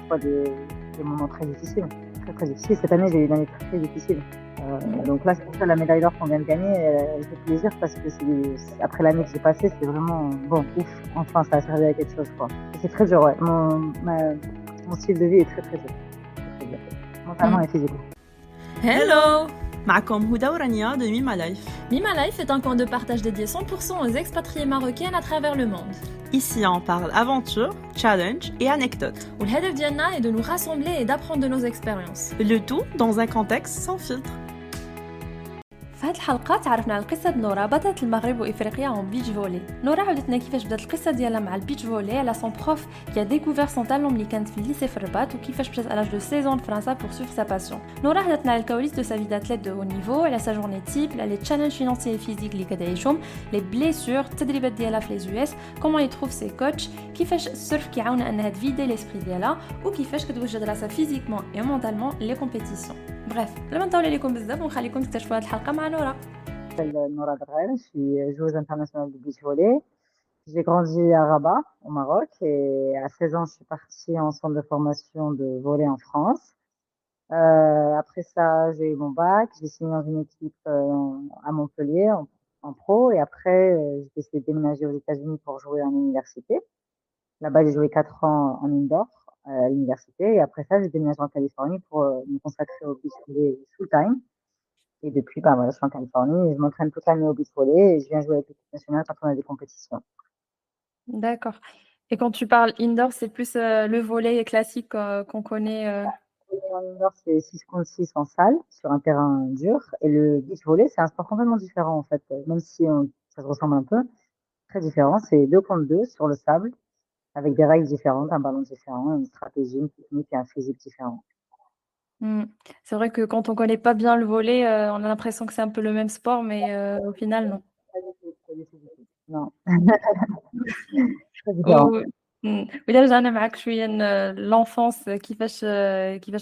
fois des moments très difficiles, très, très difficiles. Cette année, j'ai eu une année très, très difficile. Donc là, c'est pour ça la médaille d'or qu'on vient de gagner, elle fait plaisir parce que après l'année que j'ai passée, c'est vraiment bon, ouf, enfin, ça a servi à quelque chose, quoi. Et c'est très dur, ouais. Mon style de vie est très, très dur. Très, très dur. Mentalement et physiquement. Hello! معكم هدى ورانيا de Mima Life. Mima Life est un coin de partage dédié 100% aux expatriés marocaines à travers le monde. Ici, on parle aventure, challenge et anecdotes. والهدف ديالنا est de nous rassembler et d'apprendre de nos expériences. Le tout dans un contexte sans filtre. في هذه الحلقة تعرفنا على قصة نورا بطلة المغرب وإفريقيا en beach volley. نورا عودتنا كيفاش بدات القصة ديالها مع البيتش فولي على son prof qui a découvert son talent ملي كانت في الليسي في الرباط وكيفاش مشات à l'âge de 16 ans لفرنسا pour suivre sa passion. نورا هدتنا على الكواليس de sa vie d'athlète de haut niveau, على sa journée type, على les challenges financiers et physiques اللي كتعيشهم, les blessures, التدريبات ديالها في les US, comment elle trouve ses coachs, كيفاش السيرف كيعاونها انها تفيدي l'esprit ديالها وكيفاش كتوجد راسها physiquement et mentalement les compétitions. Bref, لما نطول عليكم بزاف ونخليكم تكتشفوا هذه الحلقة مع نورا. Je m'appelle Nora Drel, je suis joueuse internationale de beach volley. J'ai grandi à Rabat, au Maroc, et à 16 ans, je suis partie en centre de formation de volley en France. Après ça, j'ai eu mon bac, j'ai signé dans une équipe à Montpellier en pro, et après, j'ai décidé de déménager aux États-Unis pour jouer en université. Là-bas, j'ai joué 4 ans en indoor à l'université, et après ça, j'ai déménagé en Californie pour me consacrer au beach volley full-time. Et depuis, bah, voilà, je suis en Californie et je m'entraîne toute l'année au beach volley et je viens jouer avec l'équipe nationale quand on a des compétitions. D'accord. Et quand tu parles indoor, c'est plus le volley classique qu'on connaît. En indoor, c'est 6 contre 6 en salle sur un terrain dur. Et le beach volley, c'est un sport complètement différent en fait. Même si ça se ressemble un peu, très différent. C'est 2 contre 2 sur le sable avec des règles différentes, un ballon différent, une stratégie, une technique et un physique différent. C'est vrai que quand on connaît pas bien le volley, on a l'impression que c'est un peu le même sport, mais au final, non. Pas du tout, pas du tout, du tout. Non. Très différent. و وإلا رجعنا معاك شوية l'enfance كيفاش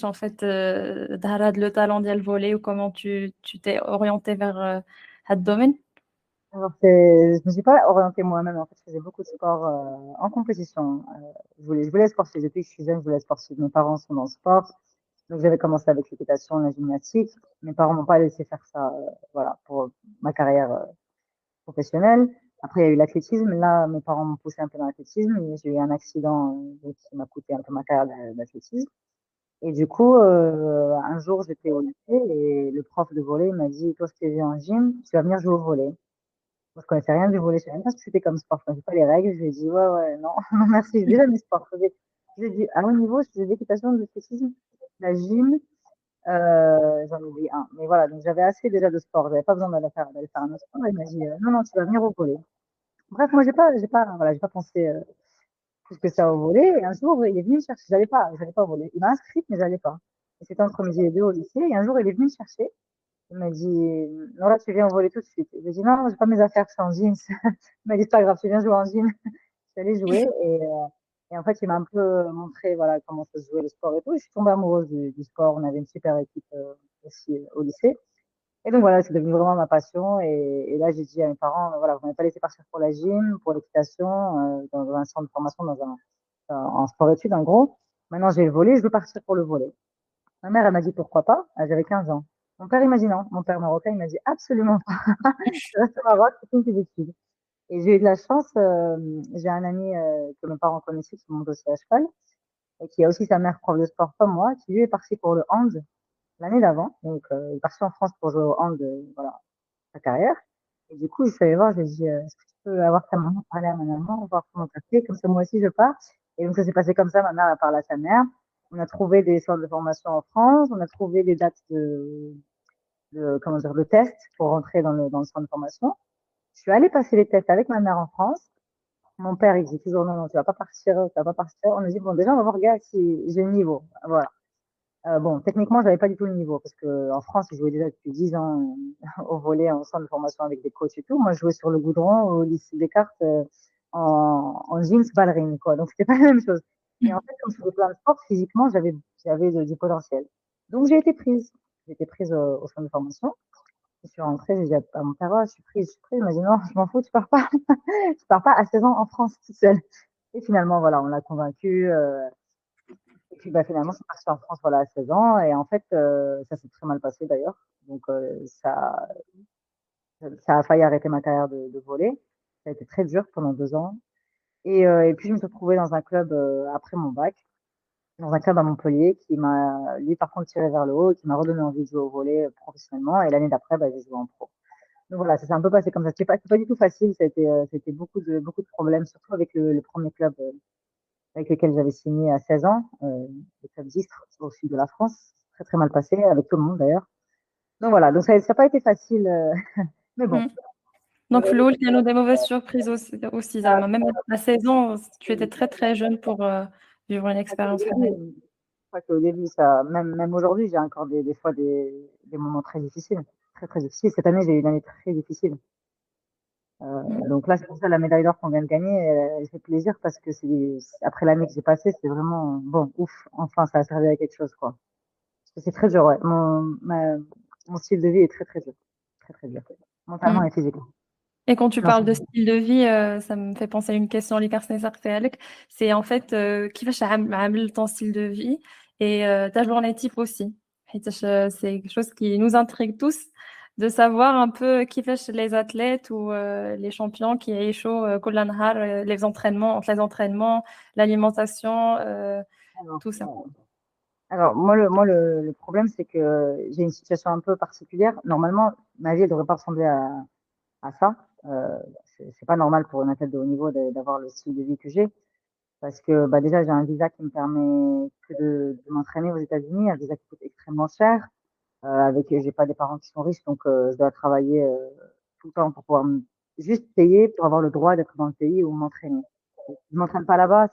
en fait ظهر هاد le talent ديال الفولي و comment tu t'es orientée vers هاد الدومين؟ Alors, je me suis pas orientée moi-même. En fait, je faisais beaucoup de sport en compétition. Je voulais être sportive. Depuis que je suis jeune, je voulais être sportive. Mes parents sont dans le sport. Donc, j'avais commencé avec l'équitation, la gymnastique. Mes parents m'ont pas laissé faire ça, voilà, pour ma carrière professionnelle. Après, il y a eu l'athlétisme. Là, mes parents m'ont poussé un peu dans l'athlétisme. J'ai eu un accident qui m'a coûté un peu ma carrière d'athlétisme. Et du coup, un jour, j'étais au lycée et le prof de volley m'a dit, toi, si tu es en gym, tu vas venir jouer au volley. Moi, je connaissais rien du volley, je savais même pas ce que c'était comme sport. Je connaissais pas les règles. Je lui ai dit, ouais, ouais, non, non, merci, j'ai déjà mes sports. Je lui ai dit, à haut niveau, je faisais de l'équitation, de l'athlétisme, la gym, j'en ai oublié un. Mais voilà, donc j'avais assez déjà de sport. J'avais pas besoin d'aller faire un autre sport. Il m'a dit, non, non, tu vas venir au volley. Bref, moi, voilà, j'ai pas pensé plus que ça au volley. Et un jour, il est venu me chercher. J'allais pas au volley. Il m'a inscrite, mais j'allais pas. Et c'était entre midi et deux au lycée. Et un jour, il est venu me chercher. Il m'a dit, non, là, tu viens au volley tout de suite. J'ai dit, non, j'ai pas mes affaires, je suis en jeans. Il m'a dit, c'est pas grave, tu viens jouer en jeans. Je suis allée jouer et en fait, il m'a un peu montré, voilà, comment ça se jouait le sport et tout. Je suis tombée amoureuse du sport. On avait une super équipe aussi au lycée. Et donc voilà, c'est devenu vraiment ma passion. Et là, j'ai dit à mes parents, voilà, vous m'avez pas laissé partir pour la gym, pour l'équitation, dans un centre de formation, en sport-études, en gros. Maintenant, j'ai le volley, je veux partir pour le volley. Ma mère, elle m'a dit pourquoi pas. J'avais 15 ans. Mon père, il m'a dit non. Mon père marocain, il m'a dit absolument pas. Je reste au Maroc, c'est une tes études. Et j'ai eu de la chance. J'ai un ami que mes parents connaissaient qui monte aussi à cheval et qui a aussi sa mère prof de sport comme moi, qui lui est parti pour le hand l'année d'avant. Donc, il est parti en France pour jouer au hand, voilà, sa carrière. Et du coup, je suis allée voir, j'ai dit, est-ce que tu peux avoir ta maman, parler à ma maman, voir comment ça fait, comme ça moi aussi je pars. Et donc ça s'est passé comme ça, ma mère a parlé à sa mère. On a trouvé des centres de formation en France, on a trouvé des dates comment dire, de tests pour rentrer dans le centre de formation. Je suis allée passer les tests avec ma mère en France. Mon père, il dit toujours non, non, tu vas pas partir, tu vas pas partir. On a dit, bon, déjà, on va voir, gars, si j'ai le niveau. Voilà. Bon, techniquement, j'avais pas du tout le niveau parce que en France, je jouais déjà depuis 10 ans au volley en centre de formation avec des coachs et tout. Moi, je jouais sur le goudron au lycée Descartes en jeans ballerine, quoi. Donc, c'était pas la même chose. Et en fait, comme je faisais plein de sports, physiquement, j'avais du potentiel. Donc, j'ai été prise. J'ai été prise au centre de formation. Je suis rentrée, j'ai dit à mon père, oh, je suis prise, je suis prise. Il m'a dit, non, je m'en fous, tu pars pas. Tu pars pas à 16 ans en France toute seule. Et finalement, voilà, on l'a convaincu. puis, bah, finalement, je suis partie en France, voilà, à 16 ans et en fait, ça s'est très mal passé d'ailleurs. Donc, ça a failli arrêter ma carrière de volley. Ça a été très dur pendant 2 ans et puis je me suis retrouvée dans un club, après mon bac, dans un club à Montpellier qui m'a, lui, par contre, tiré vers le haut et qui m'a redonné envie de jouer au volley, professionnellement et l'année d'après, bah, j'ai joué en pro. Donc voilà, ça s'est un peu passé comme ça. C'est pas du tout facile, ça a été beaucoup de problèmes, surtout avec le 1er club, avec lequel j'avais signé à 16 ans, le club d'Istres, au sud de la France. Très, très mal passé, avec tout le monde d'ailleurs. Donc voilà, donc ça a pas été facile, mais bon. Mmh. Donc في الأول كانوا des mauvaises surprises aussi Ah, زعما même à 16 ans tu étais très, très jeune pour, vivre une expérience au pareille. début, je crois qu'au début, ça, même aujourd'hui, j'ai encore des fois des moments très difficiles, très, très difficiles. Cette année, j'ai eu une année très difficile. Mmh. Donc là, c'est pour ça la médaille d'or qu'on vient de gagner, elle fait plaisir parce que après l'année que j'ai passée, c'est vraiment, bon, ouf, enfin, ça a servi à quelque chose, quoi. Parce que c'est très dur, ouais. Mon style de vie est très, très dur. Très, très dur. Mentalement Mmh. et physiquement. Et quand tu parles de Financièrement. style de vie, ça me fait penser à une question اللي كان سألتها لك. C'est en fait, كيفاش عامل ton style de vie et ta journée type aussi. حيتاش c'est quelque chose qui nous intrigue tous de savoir un peu كيفاش les athlètes ou les champions كيعيشوا كل نهار les entraînements entre les entraînements, l'alimentation, Alors, tout ça. alors, moi, le problème, c'est que j'ai une situation un peu particulière. Normalement, ma vie, elle devrait pas ressembler à ça. C'est pas normal pour une athlète de haut niveau d'avoir le style de vie que j'ai. Parce que bah, déjà, j'ai un visa qui me permet que de m'entraîner aux États-Unis, un visa qui coûte extrêmement cher. J'ai pas des parents qui sont riches, donc je dois travailler tout le temps pour pouvoir juste payer pour avoir le droit d'être dans le pays où m'entraîner. Je m'entraîne pas là-bas.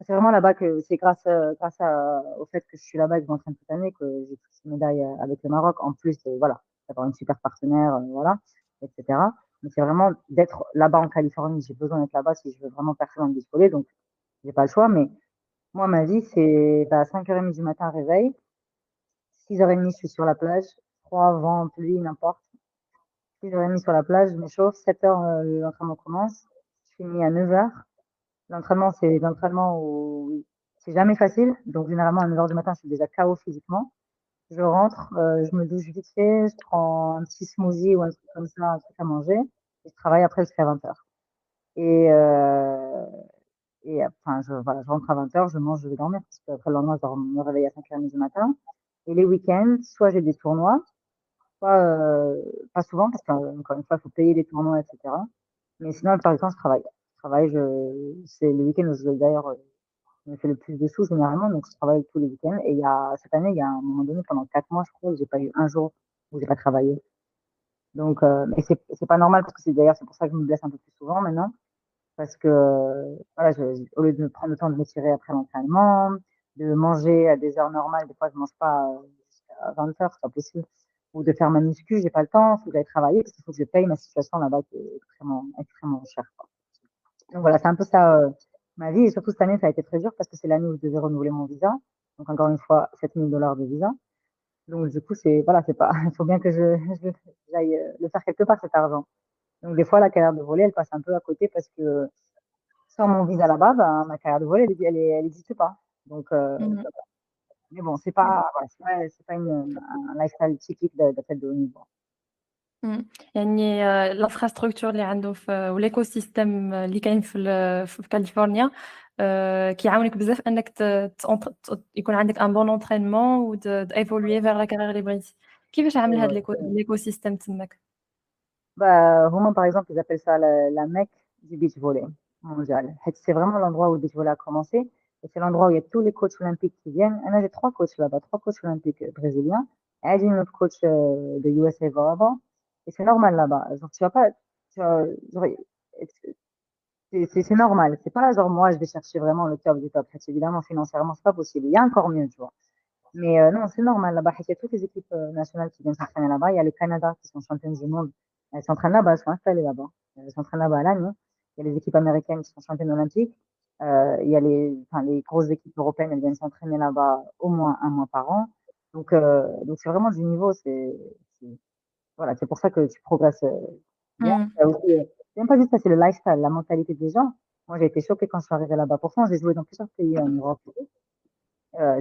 C'est vraiment là-bas que c'est au fait que je suis là-bas et que je m'entraîne toute l'année que j'ai toutes ces médailles avec le Maroc. En plus, voilà, d'avoir une super partenaire, voilà, etc. Mais c'est vraiment d'être là-bas en Californie. J'ai besoin d'être là-bas si je veux vraiment percer dans le beach volley, donc j'ai pas le choix. Mais moi, ma vie, c'est bah, 5h30 du matin, réveil. 6h30, je suis sur la plage. Froid, vent, pluie, n'importe. 6h30 sur la plage, je m'échauffe. 7h, l'entraînement commence. Je finis à 9h. L'entraînement, c'est l'entraînement où c'est jamais facile. Donc, généralement, à 9h du matin, je suis déjà KO physiquement. Je rentre, je me douche vite fait, je prends un petit smoothie ou un truc comme ça, un truc à manger. Et je travaille après jusqu'à 20h. Et, enfin, voilà, je rentre à 20h, je mange, je vais dormir, parce qu'après le lendemain, je dois me réveiller à 5h30 du matin. Et les week-ends, soit j'ai des tournois, soit, pas souvent, parce qu'encore une fois, il faut payer les tournois, etc. Mais sinon, la plupart du temps, je travaille. C'est le week-end où d'ailleurs, je me fais le plus de sous généralement, donc je travaille tous les week-ends. Et cette année, il y a un moment donné, pendant 4 mois, je crois, où j'ai pas eu un jour où j'ai pas travaillé. Donc, mais c'est pas normal parce que c'est pour ça que je me blesse un peu plus souvent maintenant. Parce que, voilà, au lieu de me prendre le temps de m'étirer après l'entraînement, de manger à des heures normales, des fois, je mange pas jusqu'à 20h, c'est pas possible. Ou de faire ma muscu, j'ai pas le temps, faut que j'aille travailler parce qu'il faut que je paye ma situation là-bas qui est extrêmement, extrêmement chère, quoi. Donc voilà, c'est un peu ça, ma vie. Et surtout cette année, ça a été très dur parce que c'est l'année où je devais renouveler mon visa. Donc encore une fois, 7 000 $ de visa. Donc du coup, voilà, c'est pas, il faut bien que j'aille le faire quelque part cet argent. Donc des fois, la carrière de volley, elle passe un peu à côté parce que sans mon visa là-bas, ben, ma carrière de volley, elle existe pas. Donc, Mmh. mais bon, c'est pas, voilà, c'est pas un lifestyle typique d'athlète de haut niveau. إمم. يعني الinfrastructure اللي عنده والecosystème اللي كاين في كاليفورنيا كيعاونك بزاف أنك ت تأنت ت يكون عندك un bon entraînement d'évoluer vers la carrière اللي بغيتي. كيفاش عامل هاد l'écosystème تماك؟ Bah, Romain, par exemple, ils appellent ça la Mecque du beach volley mondial. C'est vraiment l'endroit où le beach volley a commencé. Et c'est l'endroit où il y a tous les coachs olympiques qui viennent. Et là, j'ai 3 coachs là-bas, 3 coachs olympiques brésiliens. Et j'ai une autre coach de USA Volleyball. Et c'est normal là-bas. Genre, tu vas pas, genre, c'est normal. C'est pas genre, moi, je vais chercher vraiment le top du top. Évidemment, financièrement, c'est pas possible. Il y a encore mieux, tu vois. Mais non, c'est normal là-bas. Il y a toutes les équipes nationales qui viennent s'entraîner là-bas. Il y a le Canada qui sont championnes du monde. Elles s'entraînent là-bas, elles sont installées là-bas. Elles s'entraînent là-bas à l'année. Il y a les équipes américaines qui sont championnes olympiques. Il y a enfin, les grosses équipes européennes, elles viennent s'entraîner là-bas au moins un mois par an. Donc c'est vraiment du niveau. Voilà, c'est pour ça que tu progresses bien. Mmh. C'est même pas juste ça, c'est le lifestyle, la mentalité des gens. Moi, j'ai été choquée quand je suis arrivée là-bas. Pourtant, j'ai joué dans plusieurs pays en Europe.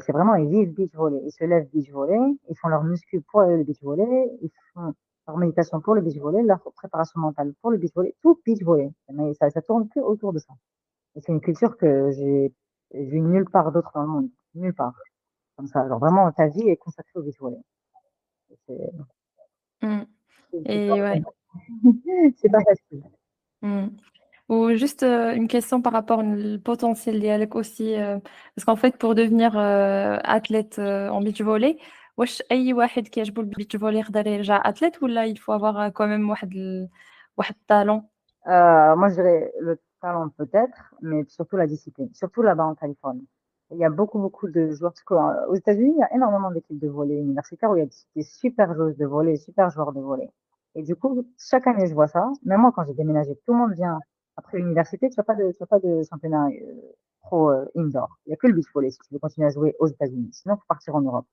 C'est vraiment, ils vivent beach volley. Ils se lèvent beach volley, ils font leur muscu pour le beach volley, ils font leur méditation pour le beach volley, leur préparation mentale pour le beach volley, tout beach volley. Mais ça tourne que autour de ça. Et c'est une culture que j'ai vue nulle part d'autre dans le monde. Nulle part. Comme ça. Genre vraiment, ta vie est consacrée au beach volley. C'est Mm. c'est Et pas, ouais. c'est pas facile. Mm. Ou juste une question par rapport au potentiel ديالك aussi parce qu'en fait pour devenir athlète en beach volley واش اي واحد كيعجبو البيتش فولي يقدر يرجع athlète ولا il faut avoir quand même واحد الطالون. Moi, je dirais le talent peut-être, mais surtout la discipline, surtout là-bas en Californie. Il y a beaucoup, beaucoup de joueurs, parce qu'aux États-Unis, il y a énormément d'équipes de volley universitaires où il y a des super joueuses de volley, super joueurs de volley. Et du coup, chaque année, je vois ça. Même moi, quand j'ai déménagé, tout le monde vient après l'université, tu as pas de championnat pro indoor. Il y a que le beach volley si tu veux continuer à jouer aux États-Unis. Sinon, faut partir en Europe.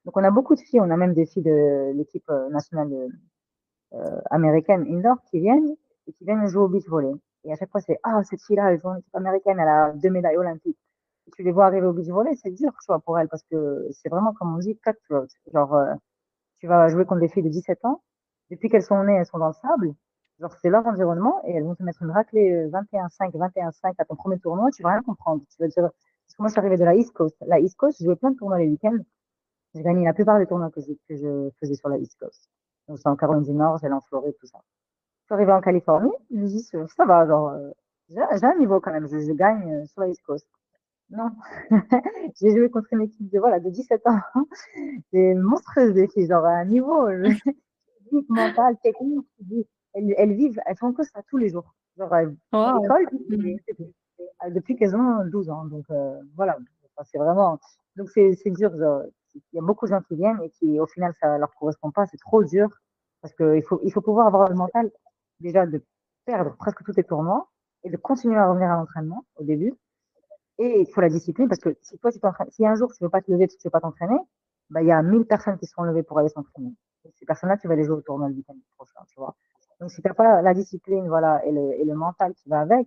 Donc, on a beaucoup de filles, on a même des filles de l'équipe nationale américaines indoor qui viennent et qui viennent jouer au beach volley. Et à chaque fois, c'est ah, cette fille-là, elle joue en équipe américaine, elle a 2 médailles olympiques. Et tu les vois arriver au beach volley, c'est dur, tu vois, pour elle, parce que c'est vraiment, comme on dit, cutthroat. Genre, tu vas jouer contre des filles de 17 ans, depuis qu'elles sont nées, elles sont dans le sable. Genre, c'est leur environnement et elles vont te mettre une raclée 21-5, 21-5 à ton premier tournoi, tu vas rien comprendre. Tu vas dire, parce que moi, je suis arrivée de la East Coast. La East Coast, je jouais plein de tournois les week-ends. J'ai gagné la plupart des tournois que je faisais sur la East Coast. Donc, c'est en Caroline du Nord, j'allais en Floride, tout ça. Je suis arrivée en Californie, je me dis, ça va, genre, j'ai un niveau quand même, je gagne sur la East Coast. Non, j'ai joué contre une équipe de, voilà, de 17 ans, c'est monstrueuse des filles, genre, à un niveau physique, mental, technique, elles vivent, elles font que ça tous les jours. Genre, elles vont à Wow. l'école, Mm. c'est tout. Depuis qu'elles ont 12 ans, donc voilà, enfin, c'est vraiment, donc c'est dur, genre, il y a beaucoup de gens qui viennent et qui, au final, ça leur correspond pas, c'est trop dur, parce il faut pouvoir avoir le mental, déjà, de perdre presque tous tes tournois et de continuer à revenir à l'entraînement au début. Et il faut la discipline parce que si toi, tu t'entraînes, si un jour tu veux pas te lever parce que tu veux pas t'entraîner, bah, il y a 1000 personnes qui seront levées pour aller s'entraîner. Et ces personnes-là, tu vas les jouer au tournoi le week-end prochain, tu vois. Donc, si t'as pas la discipline, voilà, et le mental qui va avec,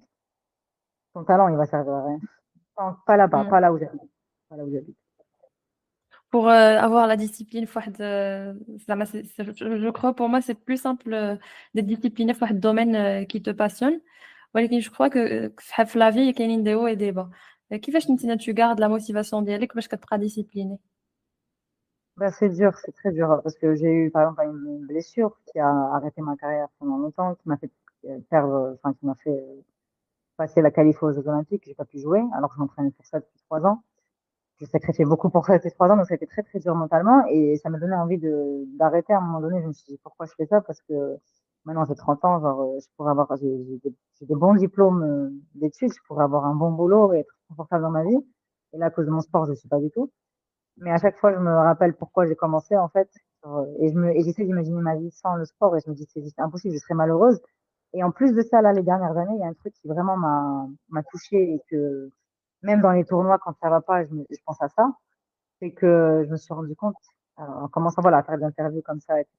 ton talent, il va servir à rien. Pas là-bas, Mm. pas là où j'habite. Pas là où j'habite. Pour avoir la discipline فواحد زعما je crois pour moi c'est plus simple d'être discipliné في واحد domaine qui te passionne ولكن je crois que في la vie كاينين des hauts et des bas. كيفاش انت tu gardes la motivation ديالك باش كتبقى discipliné. Bah, c'est dur, c'est très dur parce que j'ai eu, par exemple, une blessure qui a arrêté ma carrière pendant longtemps, qui m'a fait perdre, enfin, qui m'a fait passer la qualif aux Jeux Olympiques. J'ai pas pu jouer alors que je m'entraînais pour ça depuis 3 ans. Je sacrifié beaucoup pour ça depuis 3 ans, donc ça a été très très dur mentalement et ça m'a donné envie de d'arrêter à un moment donné. Je me suis dit pourquoi je fais ça parce que maintenant j'ai 30 ans, genre je pourrais avoir j'ai des bons diplômes d'études, je pourrais avoir un bon boulot et être confortable dans ma vie. Et là à cause de mon sport, je suis pas du tout. Mais à chaque fois, je me rappelle pourquoi j'ai commencé en fait, et j'essaie d'imaginer ma vie sans le sport et je me dis c'est juste impossible, je serais malheureuse. Et en plus de ça, là, les dernières années, il y a un truc qui vraiment m'a touchée et que même dans les tournois, quand ça va pas, je pense à ça. C'est que je me suis rendu compte, en commençant voilà, à faire des interviews comme ça, etc.,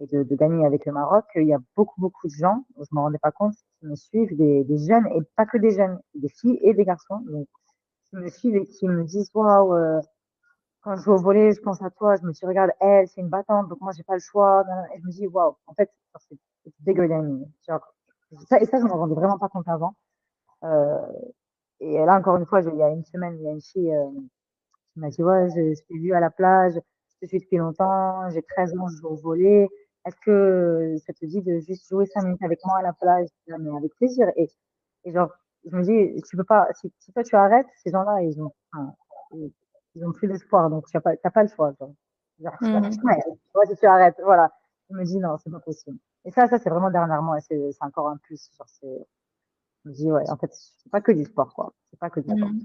et de gagner avec le Maroc, qu'il y a beaucoup, beaucoup de gens, je me rendais pas compte, qui me suivent, des jeunes, et pas que des jeunes, des filles et des garçons, donc, qui me suivent et qui me disent, waouh, quand je joue au volley, je pense à toi, je me dis, regarde, elle, c'est une battante, donc moi, j'ai pas le choix, et je me dis, waouh, en fait, c'est bigger than me. Genre, et ça, je m'en rendais vraiment pas compte avant. Euh, et là, encore une fois, il y a une semaine, il y a une fille, il m'a dit, ouais, je t'ai vu à la plage, je te suis depuis longtemps, j'ai 13 ans, je joue au volley. Est-ce que ça te dit de juste jouer 5 minutes avec moi à la plage? Je dis, ah, mais avec plaisir. Et genre, je me dis, tu peux pas, si toi tu arrêtes, ces gens-là, enfin, ils ont plus d'espoir, donc t'as pas le choix. Genre, Mm. ouais, toi, si tu arrêtes, voilà. Je me dis, non, c'est pas possible. Et ça, c'est vraiment dernièrement, et c'est encore un plus. Genre, je me dis, ouais, en fait, c'est pas que du sport, quoi. C'est pas que du sport. Mm.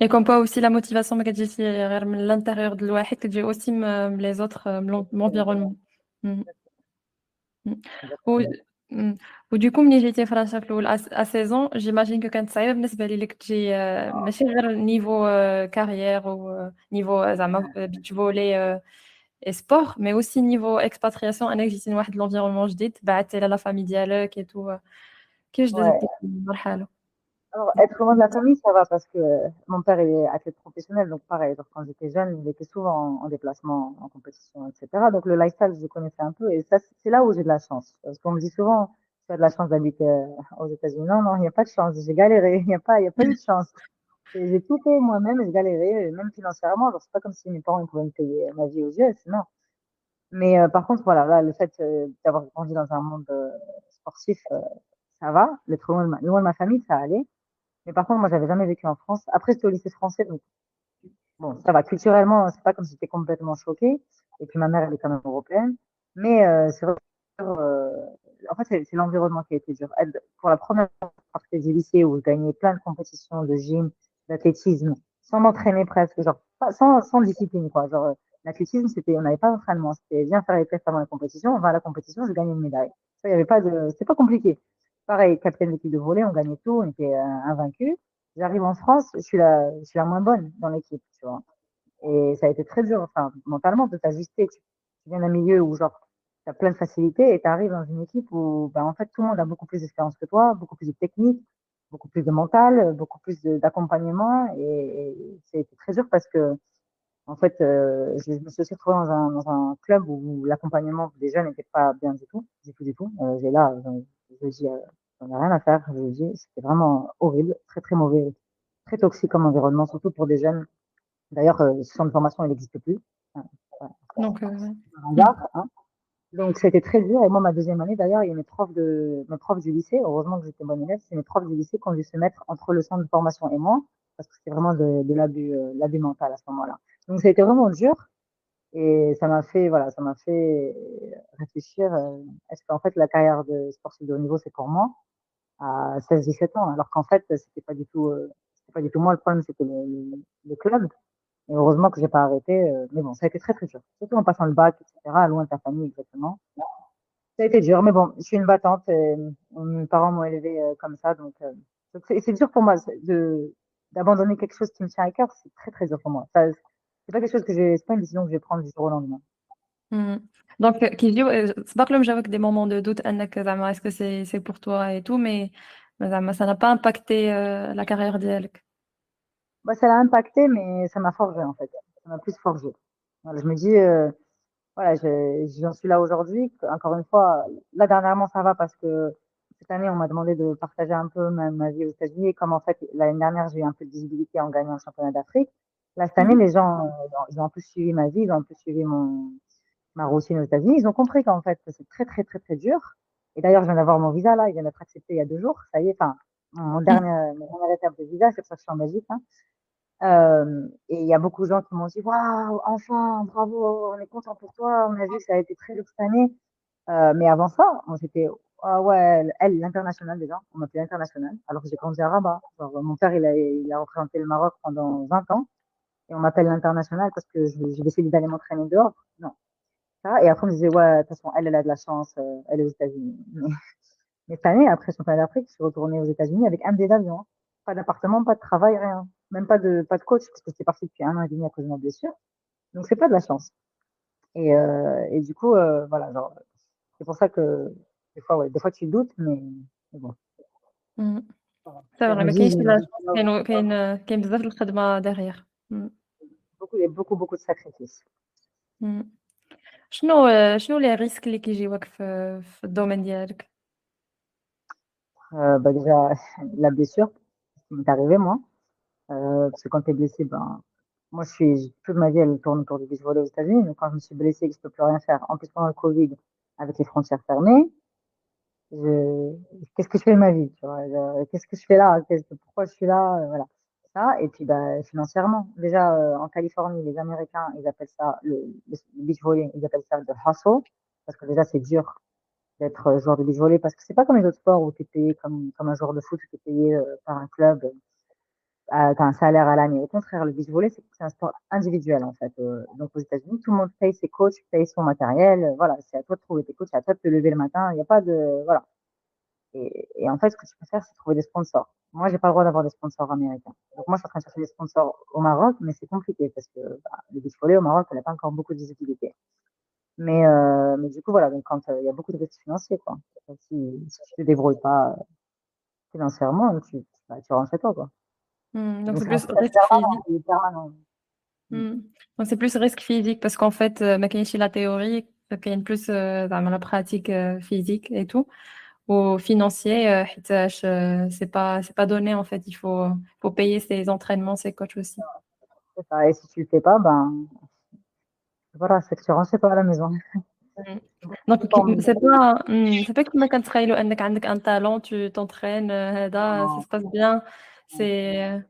Et comme quoi aussi la motivation ما كتجيش غير من l'intérieur de الواحد كتجي aussi من les autres من l'environnement. Mm. Mm. و Exactement. mm. ودو كو ملي جيتي فرنسا في الأول à 16 ans j'imagine que كانت صعيبة بالنسبة ليك تجي ماشي غير نيفو كارير و نيفو زعما beach volley et sport mais aussi niveau expatriation أنك جيتي من واحد l'environnement جديد بعدتي على la famille ديالك et tout كيفاش دازت Ouais. ديك المرحلة؟ Alors, être loin de la famille, ça va parce que mon père il est athlète professionnel, donc pareil. Donc, quand j'étais jeune, il était souvent en déplacement, en compétition, etc. Donc, le lifestyle, je le connaissais un peu. Et ça, c'est là où j'ai de la chance. Parce qu'on me dit souvent, tu as de la chance d'habiter aux États-Unis. Non, non, il n'y a pas de chance. J'ai galéré. Il y a pas eu de chance. Et j'ai tout fait moi-même, j'ai galéré, même financièrement. Alors, c'est pas comme si mes parents ils pouvaient me payer ma vie aux US, non. Mais par contre, voilà, là, le fait d'avoir grandi dans un monde sportif, ça va. D'être loin de ma famille, ça allait. Mais par contre, moi, j'avais jamais vécu en France. Après, j'étais au lycée français, donc bon, ça va. Culturellement, c'est pas comme si j'étais complètement choquée. Et puis, ma mère, elle est quand même européenne. Mais c'est vrai que, en fait, c'est l'environnement qui a été dur. Pour la première partie du lycée où je gagnais plein de compétitions de gym, d'athlétisme, sans m'entraîner presque, genre, sans discipline, quoi. Genre, l'athlétisme, on n'avait pas d'entraînement. C'était bien faire les tests avant la compétition. On va à la compétition, je gagnais une médaille. Ça, il y avait pas de, c'était pas compliqué. Pareil, capitaine d'équipe de volley, on gagnait tout, on était invaincus. J'arrive en France, je suis la moins bonne dans l'équipe, tu vois. Et ça a été très dur, enfin, mentalement, de t'ajuster. Tu viens d'un milieu où, genre, tu as plein de facilités et tu arrives dans une équipe où, bah, en fait, tout le monde a beaucoup plus d'expérience que toi, beaucoup plus de technique, beaucoup plus de mental, beaucoup plus d'accompagnement. Et c'était très dur parce que, en fait, je me suis aussi retrouvée dans un club où l'accompagnement des jeunes n'était pas bien du tout, du tout, du tout. J'ai là, je dis, j'en ai rien à faire. Je dis, c'était vraiment horrible, très, très mauvais, très toxique comme environnement, surtout pour des jeunes. D'ailleurs, ce centre de formation, il n'existe plus. Enfin, voilà, Donc, c'est un hasard, hein. Donc, c'était très dur. Et moi, ma deuxième année, d'ailleurs, il y a mes profs du lycée, heureusement que j'étais bonne élève, c'est mes profs du lycée qui ont dû se mettre entre le centre de formation et moi, parce que c'était vraiment de l'abus mental à ce moment-là. Donc, ça a été vraiment dur. Et ça m'a fait, voilà, ça m'a fait réfléchir, est-ce qu'en fait, la carrière de sportif de haut niveau, c'est pour moi, à 16-17 ans, alors qu'en fait, c'était pas du tout moi le problème, c'était le club. Et heureusement que j'ai pas arrêté, mais bon, ça a été très, très dur. Surtout en passant le bac, etc., loin de ta famille, exactement. Ça a été dur, mais bon, je suis une battante. Et mes parents m'ont élevée comme ça, donc c'est dur pour moi d'abandonner quelque chose qui me tient à cœur. C'est très, très dur pour moi. Ça, c'est pas quelque chose c'est pas une décision que je vais prendre du jour au lendemain. donc كي يجيو سبق لهم جاوك des moments de doute انك زعما est-ce que c'est pour toi et tout mais زعما ça n'a pas impacté la carrière ديالك. Bah, ça l'a impacté, mais ça m'a forgé, en fait. Ça m'a plus forgé. Voilà, je me dis, voilà, j'en suis là aujourd'hui. Encore une fois, là, dernièrement, ça va parce que cette année, on m'a demandé de partager un peu ma vie aux États-Unis. Et comme en fait, l'année dernière, j'ai eu un peu de visibilité en gagnant le championnat d'Afrique. Là, cette année, Mhm. les gens, ils ont un peu suivi ma vie, ils ont un peu suivi ma routine aux États-Unis. Ils ont compris qu'en fait, c'est très, très, très, très dur. Et d'ailleurs, je viens d'avoir mon visa là, il vient d'être accepté il y a 2 jours. Ça y est, enfin, ma dernière étape de visa, c'est pour ça que je suis en Belgique, hein. Et il y a beaucoup de gens qui m'ont dit, waouh, enfin, bravo, on est content pour toi. On a vu que ça a été très dur cette année. Mais avant ça, on s'était, ah ouais, elle, l'international déjà, on m'appelait l'international. Alors que j'ai grandi à Rabat. Genre, mon père, il a représenté le Maroc pendant 20 ans. Et on m'appelle l'international parce que j'ai décidé d'aller m'entraîner dehors. Non. Ça. Et après, on me disait, ouais, de toute façon, elle a de la chance, elle est aux États-Unis. Mais cette année, après son championnat d'Afrique, je suis retournée aux États-Unis avec un billet d'avion, hein. Pas d'appartement, pas de travail, rien. Même pas de coach, parce que j'étais partie depuis 1 an et demi à cause de ma blessure. Donc, c'est pas de la chance. Et du coup, voilà, genre, c'est pour ça que des fois, ouais, des fois tu doutes, mais bon, Mhm. voilà. C'est Je vrai me ما dis, كاينش لا كاين بزاف د الخدمة derrière. il y a beaucoup, beaucoup de sacrifices. مم. شنو les risques اللي كيجيوك في الدومين ديالك؟ Bah déjà, la blessure, ce qui m'est arrivé, moi, parce que quand tu es blessé, ben, moi, toute ma vie, elle tourne autour du beach volley aux États-Unis, mais quand je me suis blessée et que je peux plus rien faire, en plus pendant le Covid, avec les frontières fermées, je, qu'est-ce que je fais de ma vie, tu vois, qu'est-ce que je fais là, pourquoi je suis là, voilà. Ça, et puis, bah, financièrement. Déjà, en Californie, les Américains, ils appellent ça, le beach volley, ils appellent ça le hustle, parce que déjà, c'est dur d'être joueur de beach volley, parce que c'est pas comme les autres sports où tu es payé comme un joueur de foot, où tu es payé par un club, tu as un salaire à l'année. Au contraire, le beach volley, c'est un sport individuel, en fait. Donc, aux États-Unis, tout le monde paye ses coachs, paye son matériel. Voilà, c'est à toi de trouver tes coachs, c'est à toi de te lever le matin. Il n'y a pas de, voilà. Et en fait, ce que tu peux faire, c'est trouver des sponsors. Moi, j'ai pas le droit d'avoir des sponsors américains. Donc, moi, je suis en train de chercher des sponsors au Maroc, mais c'est compliqué parce que le beach volley au Maroc, il n'a pas encore beaucoup de visibilité. Mais du coup, voilà, donc quand il y a beaucoup de risques financiers, quoi. Si tu te débrouilles pas, financièrement, tu rentres chez toi, quoi. Donc Donc c'est c'est un plus stress risque physique. permanent. Mm. Mmh. Donc c'est plus risque physique parce qu'en fait, ما كاينش la théorie, كاين plus زعما la pratique physique et tout. Au financier, حيتاش c'est pas donné en fait, il faut payer ses entraînements, ses coachs aussi. C'est ça. Et si tu le fais pas, ben, voilà, c'est que tu rentres chez toi à la maison. Mmh. Donc, Donc tout en- c'est pas كيما كنتخيلوا أنك عندك un talent, tu t'entraînes هذا, ça en- se passe bien, c'est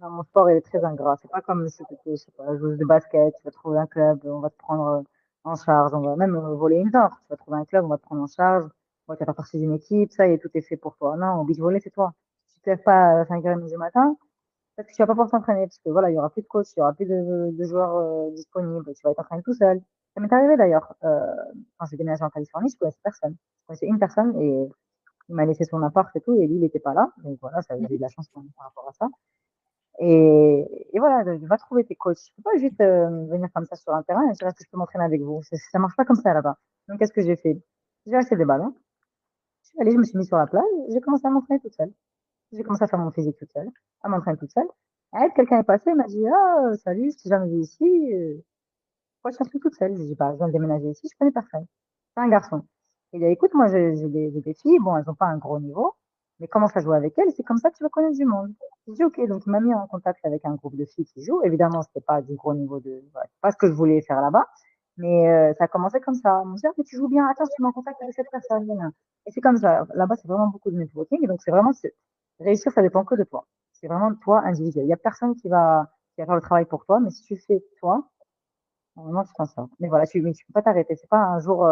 non, mon sport il est très ingrat. C'est pas comme si tu étais, je sais pas, joueuse de basket, tu vas trouver un club, on va te prendre en charge, on va même voler indoor, tu vas trouver un club, on va te prendre en charge, on va te faire partie d'une équipe, ça y est, tout est fait pour toi. Non, au beach volley, c'est toi. Si tu te lèves pas à 5h30 du matin, parce que tu vas pas pouvoir t'entraîner, parce que voilà, il y aura plus de coach, il y aura plus de joueurs disponibles, tu vas t'entraîner tout seul. Ça m'est arrivé d'ailleurs, quand j'ai déménagé en Californie, je connaissais personne. Je connaissais une personne et il m'a laissé son appart et tout, et lui, il était pas là. Donc voilà, j'ai eu de la chance par rapport à ça. Et voilà, va trouver tes coachs. Tu peux pas juste venir comme ça sur un terrain et dire est-ce que je peux m'entraîner avec vous. Ça marche pas comme ça là-bas. Donc qu'est-ce que j'ai fait? J'ai acheté des ballons. Je suis allée, je me suis mise sur la plage, j'ai commencé à m'entraîner toute seule. J'ai commencé à faire mon physique toute seule, à m'entraîner toute seule. Et quelqu'un est passé, il m'a dit ah salut, je t'ai jamais vu ici. Pourquoi tu m'inscris toute seule? J'ai dit bah je viens de déménager ici, je connais personne. C'est un garçon. Il dit écoute, moi j'ai des filles, bon elles n'ont pas un gros niveau, mais commence à jouer avec elles, c'est comme ça que tu vas connaître du monde. J'ai dit ok, donc il m'a mis en contact avec un groupe de filles qui jouent. Évidemment, c'était pas du gros niveau de, voilà, c'est pas ce que je voulais faire là-bas, mais ça a commencé comme ça. On me dit ah, mais tu joues bien, attends, tu m'es en contact avec cette personne. Nan, nan. Et c'est comme ça. Là-bas, c'est vraiment beaucoup de networking, et donc c'est vraiment réussir, ça dépend que de toi. C'est vraiment de toi individuel. Il y a personne qui va faire le travail pour toi, mais si tu le fais toi, normalement, tu t'en sors. Mais voilà, mais tu peux pas t'arrêter. C'est pas un jour,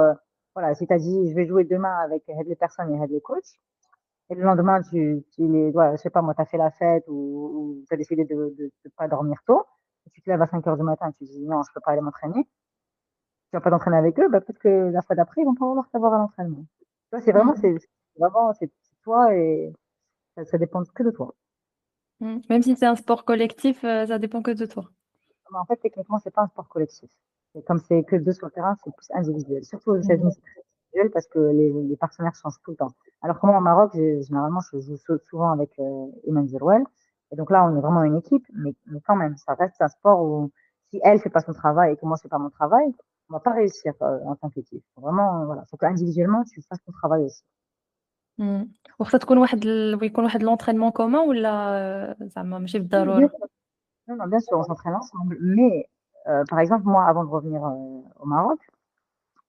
voilà, si tu as dit, je vais jouer demain avec les personnes et les coachs, et le lendemain, voilà, je sais pas, moi, tu as fait la fête ou tu as décidé de pas dormir tôt, et tu te lèves à 5 heures du matin et tu te dis, non, je peux pas aller m'entraîner, tu vas pas t'entraîner avec eux, bah, peut-être que la fois d'après, ils vont pas vouloir t'avoir à l'entraînement. Tu vois, Mmh. c'est toi et ça dépend que de toi. Même si c'est un sport collectif, ça dépend que de toi. Mais en fait, techniquement, c'est pas un sport collectif. Et comme c'est que deux sur le terrain, c'est plus individuel. Surtout aux États-Unis, Mmh. c'est très individuel parce que les partenaires changent tout le temps. Alors que moi, au Maroc, généralement, je joue souvent avec Iman Zerouel. Et donc là, on est vraiment une équipe, mais quand même, ça reste un sport où si elle fait pas son travail et que moi, je fais pas mon travail, on va pas réussir en tant qu'équipe. Vraiment, voilà. Faut qu'individuellement, tu fasses ton travail aussi. واخا تكون ويكون واحد l'entraînement commun ولا زعما ماشي Oui, bien بالضرورة؟ sûr. Non, non, bien sûr, on s'entraîne ensemble. Mais, par exemple, moi, avant de revenir au Maroc,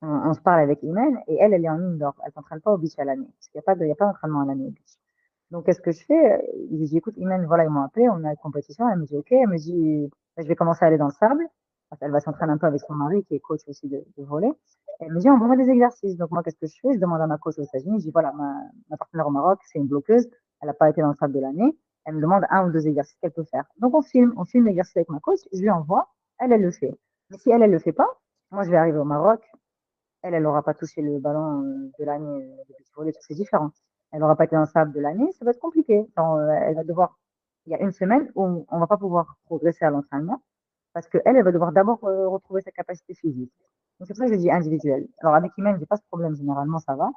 on se parle avec Imen et elle est en indoor. Elle s'entraîne pas au beach à l'année. Parce qu'il y a pas d'entraînement à l'année au beach. Donc, qu'est-ce que je fais? Je lui dis, écoute, Imen, voilà, ils m'ont appelé, on a une compétition. Elle me dit, OK. Elle me dit, bah, je vais commencer à aller dans le sable. Parce qu'elle va s'entraîner un peu avec son mari, qui est coach aussi de volley. Elle me dit, envoie-moi des exercices. Donc, moi, qu'est-ce que je fais? Je demande à ma coach aux États-Unis. Je dis, voilà, ma partenaire au Maroc, c'est une bloqueuse. Elle n'a pas été dans le sable de l'année. Elle me demande un ou deux exercices qu'elle peut faire. Donc, on filme l'exercice avec ma coach. Je lui envoie. Elle le fait. Mais si elle le fait pas, moi, je vais arriver au Maroc. Elle n'aura pas touché le ballon de l'année de beach volley, c'est différent. Elle n'aura pas été dans le sable de l'année, ça va être compliqué. Genre, elle va devoir, il y a une semaine où on va pas pouvoir progresser à l'entraînement parce qu'elle, elle va devoir d'abord retrouver sa capacité physique. Donc c'est pour ça que je dis individuel. Alors avec Imen, j'ai pas ce problème, généralement ça va.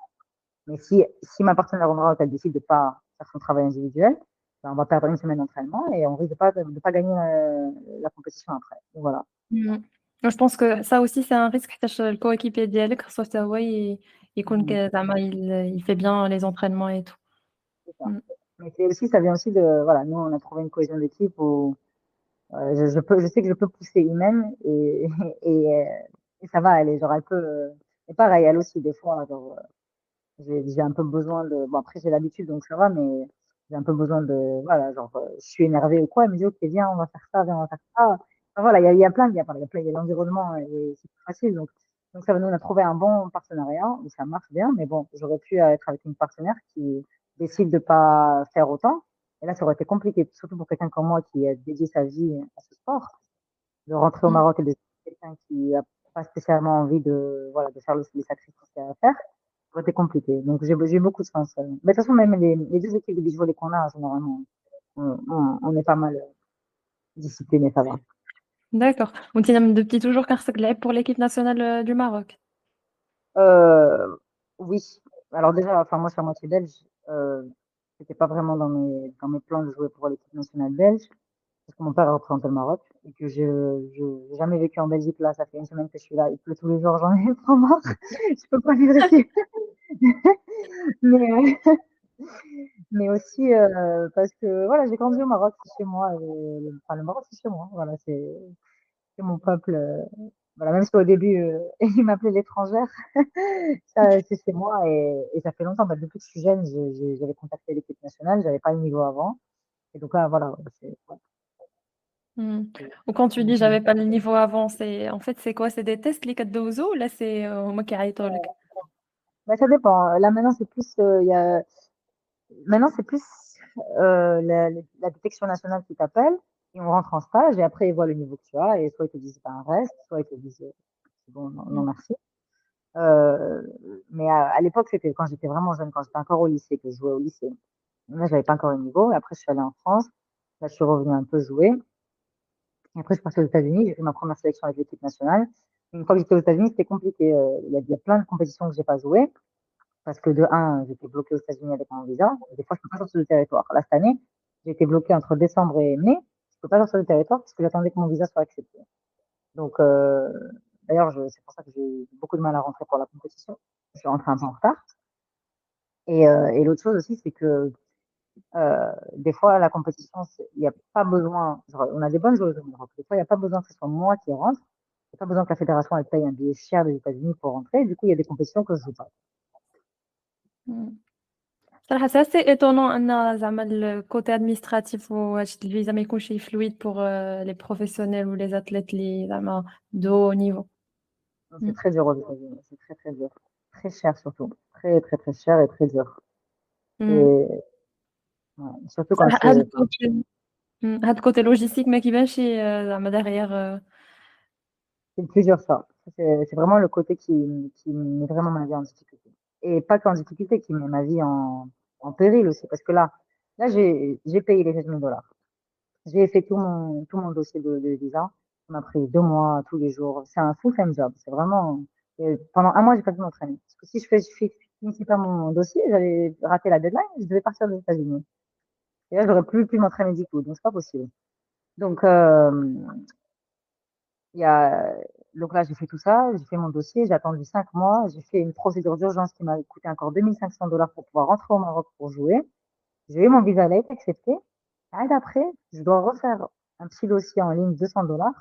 Mais si ma partenaire au Maroc, elle décide de pas faire son travail individuel, ben, on va perdre une semaine d'entraînement et on risque de pas gagner la compétition après. Donc voilà, Mmh. Je pense que ça aussi c'est un risque حيتاش الcoéquipier ديالك خصو حتى هو يكون زعما il fait bien les entraînements et tout. c'est ça. Mmh. Mais c'est aussi, ça vient aussi de, voilà, nous on a trouvé une cohésion d'équipe où je sais que je peux pousser Imen et, euh, et ça va aller. Genre, elle peut. Et pareil, elle aussi, des fois, genre, j'ai un peu besoin de. Bon, après, j'ai l'habitude, donc ça va, mais j'ai un peu besoin de. Voilà, genre, je suis énervée ou quoi. Elle me dit, OK, viens, on va faire ça, viens, on va faire ça. Enfin, voilà, il y a plein, il y a l'environnement et c'est plus facile. Donc, ça va, nous, on a trouvé un bon partenariat où ça marche bien, mais bon, j'aurais pu être avec une partenaire qui décide de pas faire autant. Et là, ça aurait été compliqué, surtout pour quelqu'un comme moi qui a dédié sa vie à ce sport, de rentrer au Mmh. Maroc et de quelqu'un qui a pas spécialement envie de, voilà, de faire les sacrifices qu'il y a à faire, ça aurait été compliqué. Donc, j'ai eu beaucoup de chance. Mais de toute façon, même les deux équipes de beach volley qu'on a, généralement, on est pas mal disciplinés, ça va. D'accord. وأنتِ depuis toujours خاصك تلعب pour l'équipe nationale du Maroc? Euh, oui. Alors déjà, enfin, moi, je suis à moitié belge. c'était pas vraiment dans mes plans de jouer pour l'équipe nationale belge, parce que mon père a représenté le Maroc et que j'ai jamais vécu en Belgique. Là, ça fait une semaine que je suis là, il pleut tous les jours, j'en ai trop marre. Je peux pas vivre ici. Mais, mais aussi parce que voilà, j'ai grandi au Maroc, c'est chez moi. Enfin, le Maroc, c'est chez moi. Voilà, c'est mon peuple. Voilà, même si au début, il m'appelait l'étrangère, ça, c'est chez moi et ça fait longtemps. Bah, depuis que je suis jeune, j'avais contacté l'équipe nationale, j'avais pas le niveau avant. Et donc là, voilà, ouais, ouais, Mmh. c'est- وكان tu dis: c'est- «J'avais pas le niveau avant», c'est en fait, c'est quoi? C'est des tests اللي كدوزو والّا c'est هُما كيعيطوا لك؟ bah, ça dépend. Là, maintenant, c'est plus, maintenant, c'est plus la détection nationale qui t'appelle et on rentre en stage et après, ils voient le niveau que tu as et soit ils te disent, ben, reste, soit ils te disent, c'est bon, non, non, Mmh. merci. Euh, mais à l'époque, c'était quand j'étais vraiment jeune, quand j'étais encore au lycée, que je jouais au lycée. Là, j'avais pas encore le niveau. Et après, je suis allée en France. Là, je suis revenue un peu jouer. Et après, je suis partie aux États-Unis. J'ai fait ma première sélection avec l'équipe nationale. Une fois que j'étais aux États-Unis, c'était compliqué. Il y a plein de compétitions que j'ai pas joué parce que de un, j'étais bloquée aux États-Unis avec mon visa. Et des fois, je peux pas sortir du territoire. Là, cette année, j'ai été bloquée entre décembre et mai. Je peux pas sortir du territoire parce que j'attendais que mon visa soit accepté. Donc, d'ailleurs, c'est pour ça que j'ai eu beaucoup de mal à rentrer pour la compétition. Je suis rentrée un peu en retard. Et l'autre chose aussi, c'est que des fois, la compétition, il n'y a pas besoin, genre, on a des bonnes joueuses en Europe. Des fois, il n'y a pas besoin que ce soit moi qui rentre. Il n'y a pas besoin que la fédération elle paye un billet cher des États-Unis pour rentrer. Du coup, il y a des compétitions que je joue pas. إمم. صراحة c'est assez étonnant أن زعما الكوتي administratif وهاد الفيزا ما يكونش fluide pour les professionnels ou les athlètes اللي زعما de haut niveau. Donc, c'est إمم. très dur aux États-Unis. C'est très, très dur. Très cher surtout. Très, très, très cher et très dur. Et إمم. ouais, surtout quand صراحة c'est, enfin, هاد الكوتي logistique ما كيبانش زعما derrière. c'est plus dur ça. C'est vraiment le côté qui met vraiment ma vie en difficulté. Et pas qu'en difficulté, qui met ma vie en péril aussi. Parce que là, j'ai payé les 7 000 $. J'ai fait tout mon dossier de visa. Ça m'a pris 2 mois, tous les jours. C'est un full-time job. C'est vraiment, pendant un mois, j'ai pas pu m'entraîner. Parce que si je finissais pas mon dossier, j'allais rater la deadline, je devais partir des États-Unis. Et là, j'aurais plus pu m'entraîner du tout. Donc, c'est pas possible. Donc, il y a, donc là, j'ai fait tout ça, j'ai fait mon dossier, j'ai attendu 5 mois, j'ai fait une procédure d'urgence qui m'a coûté encore 2 500 $ pour pouvoir rentrer au Maroc pour jouer. J'ai eu mon visa, il a été accepté. Et d'après, je dois refaire un petit dossier en ligne, 200 $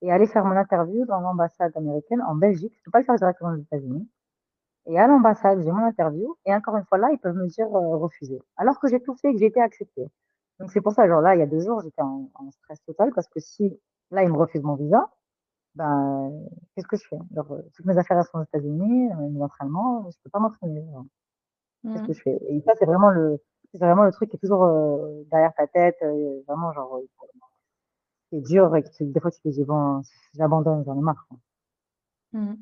et aller faire mon interview dans l'ambassade américaine en Belgique. Je peux pas le faire directement aux États-Unis. Et à l'ambassade, j'ai mon interview. Et encore une fois, là, ils peuvent me dire refuser. Alors que j'ai tout fait et que j'ai été acceptée. Donc, c'est pour ça, genre là, il y a 2 jours, j'étais en stress total parce que si là, ils me refusent mon visa, ben, qu'est-ce que je fais? Genre, toutes mes affaires elles sont aux États-Unis, mes entraînements, je peux pas m'entraîner. Genre, qu'est-ce que إمم. je fais? Et ça, c'est vraiment le truc qui est toujours derrière ta tête, vraiment, genre, c'est dur et que des fois, tu te dis, bon, j'abandonne, j'en ai marre, quoi. إمم.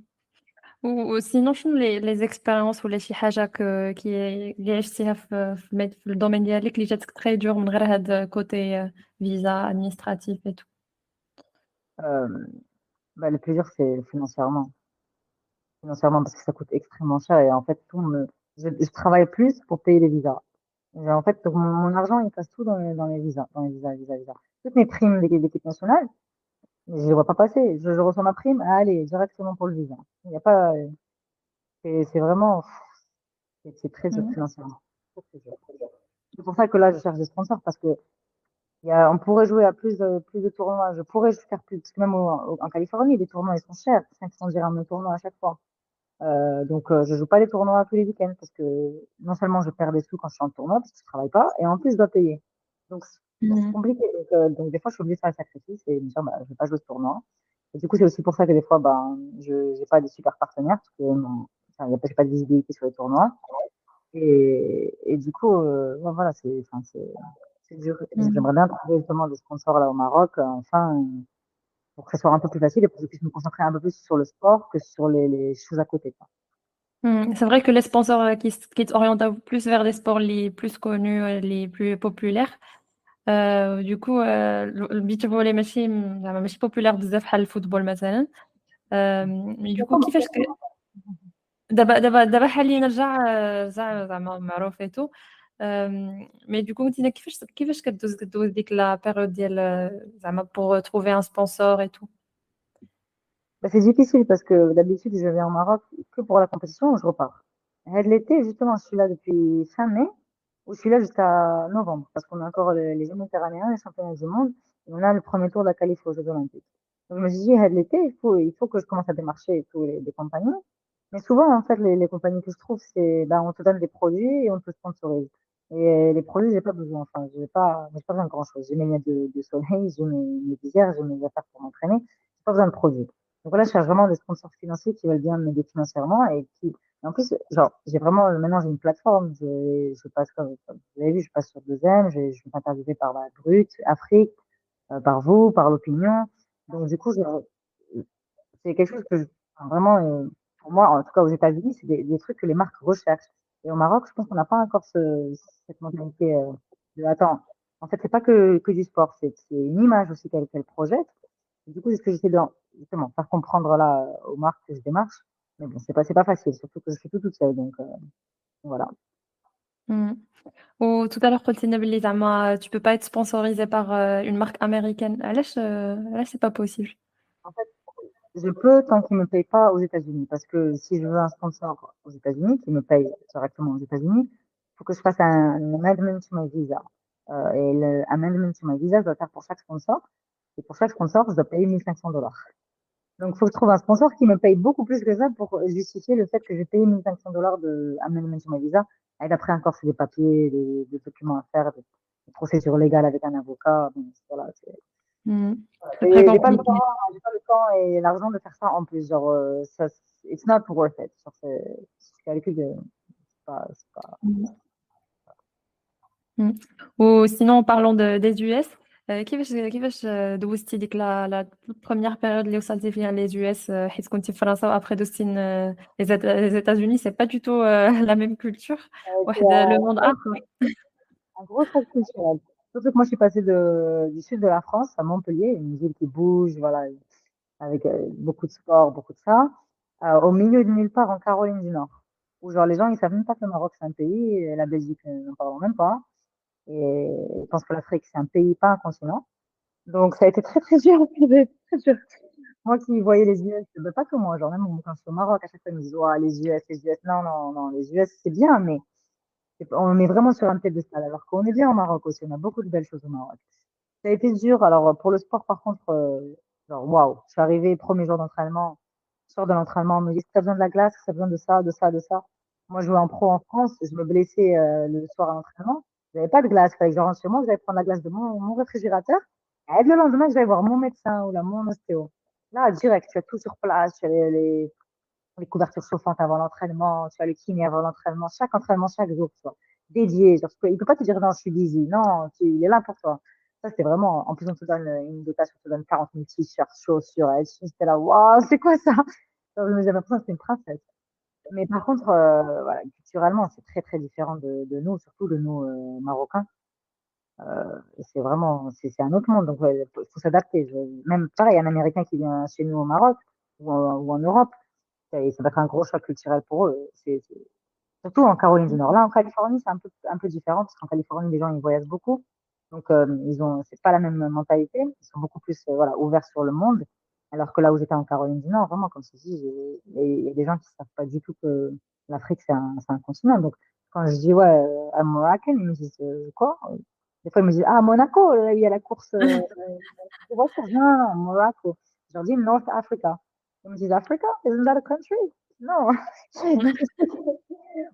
وsinon شنو les expériences ولا شي حاجة اللي عشتيها في الdomaine ديالك اللي جاتك très dur من غير هاد côté visa administratif et tout؟ Euh, bah, le plaisir, c'est financièrement. Financièrement, parce que ça coûte extrêmement cher et en fait, je travaille plus pour payer les visas. Et en fait, mon argent, il passe tout dans les visas, dans les visas, visas, visas. Toutes mes primes d'équipe nationale, je ne les vois pas passer. Je reçois ma prime, allez, directement pour le visa. Il y a pas, c'est vraiment, c'est très dur Mmh. financièrement. Très, très dur. C'est pour ça que là, je cherche des sponsors parce que on pourrait jouer à plus de tournois. Je pourrais faire plus, parce que même en Californie, les tournois, ils sont chers. 500 dirhams le tournoi à chaque fois. Donc, je joue pas les tournois tous les week-ends parce que non seulement je perds des sous quand je suis en tournoi parce que je travaille pas, et en plus, je dois payer. Donc, c'est Mmh. compliqué. Donc, des fois, je suis obligée de faire le sacrifice et de me dire, bah, je vais pas jouer ce tournoi. Et du coup, c'est aussi pour ça que des fois, ben, je j'ai pas des super partenaires parce que enfin, j'ai pas de visibilité sur les tournois. Et du coup, ouais, voilà, enfin, c'est dur. Mmh. J'aimerais bien trouver justement des sponsors là au Maroc, enfin, pour que ça soit un peu plus facile et pour que je puisse me concentrer un peu plus sur le sport que sur les choses à côté, quoi. Mmh. C'est vrai que les sponsors qui t'orientent plus vers des sports les plus connus, les plus populaires. Du coup الbeach volley ماشي populaire بزاف بحال الفوتبول مثلًا. Mais du coup كيفاش دابا حاليًا رجع زعما معروف et tout. Mais du coup انت كيفاش كدوز ديك لا بيريود ديال زعما pour trouver un sponsor et tout. Bah, c'est difficile parce que d'habitude, je vais au Maroc que pour la compétition où je repars. Et de l'été, justement, je suis là depuis fin mai, ou je suis là jusqu'à novembre, parce qu'on a encore les Jeux méditerranéens, les championnats du monde, et on a le premier tour de la qualif aux Jeux olympiques. Donc, je me suis dit, de l'été, il faut que je commence à démarcher tous les compagnies. Mais souvent, en fait, les compagnies que je trouve, c'est, ben, on te donne des produits et on te sponsorise. Et les produits, j'ai pas besoin, enfin, j'ai pas besoin de grand chose. J'ai mes lunettes de soleil, j'ai mes visières, j'ai mes affaires pour m'entraîner. J'ai pas besoin de produits. Donc là, je cherche vraiment des sponsors financiers qui veulent bien m'aider financièrement et en plus, genre, maintenant, j'ai une plateforme, je passe comme vous avez vu, je passe sur 2M, je suis interviewée par la Brut, Afrique, par vous, par l'opinion. Donc, du coup, c'est quelque chose que enfin, vraiment, pour moi, en tout cas aux États-Unis, c'est des trucs que les marques recherchent. Et au Maroc, je pense qu'on n'a pas encore cette mentalité attends, en fait, c'est pas que du sport, c'est une image aussi qu'elle projette. Et du coup, c'est ce que j'essaie de justement faire comprendre là aux marques que je démarche. Mais bon, c'est pas facile, surtout que je fais tout toute seule. Donc voilà. Hmm. Ou tout à l'heure قلت لنا بلي زعما tu peux pas être sponsorisé par une marque américaine. علاش c'est pas possible. En fait, je peux tant qu'ils me payent pas aux États-Unis, parce que si je veux un sponsor aux États-Unis, qui me paye directement aux États-Unis, il faut que je fasse un amendment to my visa. Et le amendment to my visa, je dois faire pour chaque sponsor. Et pour chaque sponsor, je dois payer $1 500. Donc, il faut que je trouve un sponsor qui me paye beaucoup plus que ça pour justifier le fait que j'ai payé $1 500 de amendment sur ma visa. Et d'après encore, c'est des papiers, des documents à faire, des procédures légales avec un avocat. Donc, voilà, Hmm. C'est très et compliqué. j'ai pas le temps et l'argent de faire ça en plus. Genre, it's not worth it. Genre, c'est calcul de, c'est pas, Hmm. Hmm. Ou sinon, en parlant des US, كيفاش دوزتي ديك la toute première période اللي وصلتي فيها les US حيت كنتي في فرنسا وابخي دوزتي les États-Unis, c'est pas du tout la même culture. واحد le monde آخر. un gros choc culturel. Surtout que moi, je suis passée du sud de la France à Montpellier, une ville qui bouge, voilà, avec beaucoup de sport, beaucoup de ça, au milieu de nulle part en Caroline du Nord, où genre les gens, ils savent même pas que le Maroc, c'est un pays, et la Belgique, n'en parlons même pas, et je pense que l'Afrique, c'est un pays, pas un continent. Donc, ça a été très, très dur, très dur. Moi qui voyais les US, ben, pas que moi, genre même quand je suis au Maroc, à chaque fois, ils me disent, ouais, les US, non, non, non, les US, c'est bien, mais on est vraiment sur un piédestal, alors qu'on est bien au Maroc aussi, on a beaucoup de belles choses au Maroc. Ça a été dur. Alors, pour le sport, par contre, genre, waouh, je suis arrivée, premier jour d'entraînement, je sors de l'entraînement, on me dit, t'as besoin de la glace, t'as besoin de ça, de ça, de ça. Moi, je jouais en pro en France, je me blessais le soir à l'entraînement. J'avais pas de glace, fallait que je rentre chez moi, j'allais prendre la glace de mon réfrigérateur. Et le lendemain, je vais voir mon médecin ou là, mon ostéo. Là, direct, tu as tout sur place, tu as les couvertures chauffantes avant l'entraînement, tu as le kiné avant l'entraînement, chaque entraînement, chaque jour, tu vois, dédié. Genre, il peut pas te dire non, je suis busy. Non, il est là pour toi. Ça, c'est vraiment, en plus, on te donne une dotation, on te donne 40 000 t-shirts, chaussures, et j'étais là, waouh, c'est quoi ça? Genre, j'avais l'impression que c'était une princesse. Mais par contre, voilà, culturellement, c'est très, très différent de nous, surtout de nous, Marocains. C'est vraiment, c'est un autre monde. Donc, ouais, faut s'adapter. Même pareil, un Américain qui vient chez nous au Maroc ou en Europe, ça va être un gros choc culturel pour eux. Surtout en Caroline du Nord. Là, en Californie, c'est un peu différent parce qu'en Californie, les gens, ils voyagent beaucoup. Donc, c'est pas la même mentalité. Ils sont beaucoup plus, voilà, ouverts sur le monde. Alors que là où j'étais en Caroline du Nord, vraiment, comme je dis, il y a des gens qui savent pas du tout que l'Afrique, c'est un continent. Donc, quand je dis, ouais, à Moroccan, ils me disent, quoi? Des fois, ils me disent, ah, Monaco, là, il y a la course, de voiture. Non, non, non, Monaco. Je leur dis North Africa. Ils me disent, Africa? Isn't that a country? Non.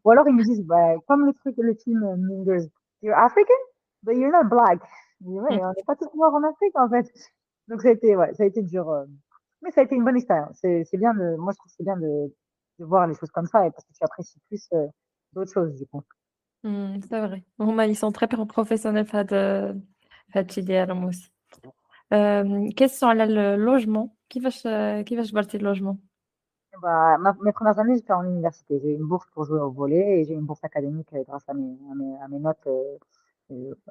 Ou alors ils me disent, bah, comme le film Mean Girls, You're African, but you're not black. Je dis, ouais, on n'est pas tous noirs en Afrique, en fait. Donc ouais, ça a été dur. Mais ça a été une bonne expérience. C'est bien moi, je trouve que c'est bien de voir les choses comme ça, et parce que tu apprécies plus d'autres choses, du coup. C'est vrai. هما ils sont très professionnels في هاد الشي ديالهم aussi. question على اللوجمون كيفاش جبرتي اللوجمون. Bah, mes premières années, j'étais en université. J'ai eu une bourse pour jouer au volley et j'ai eu une bourse académique grâce à mes notes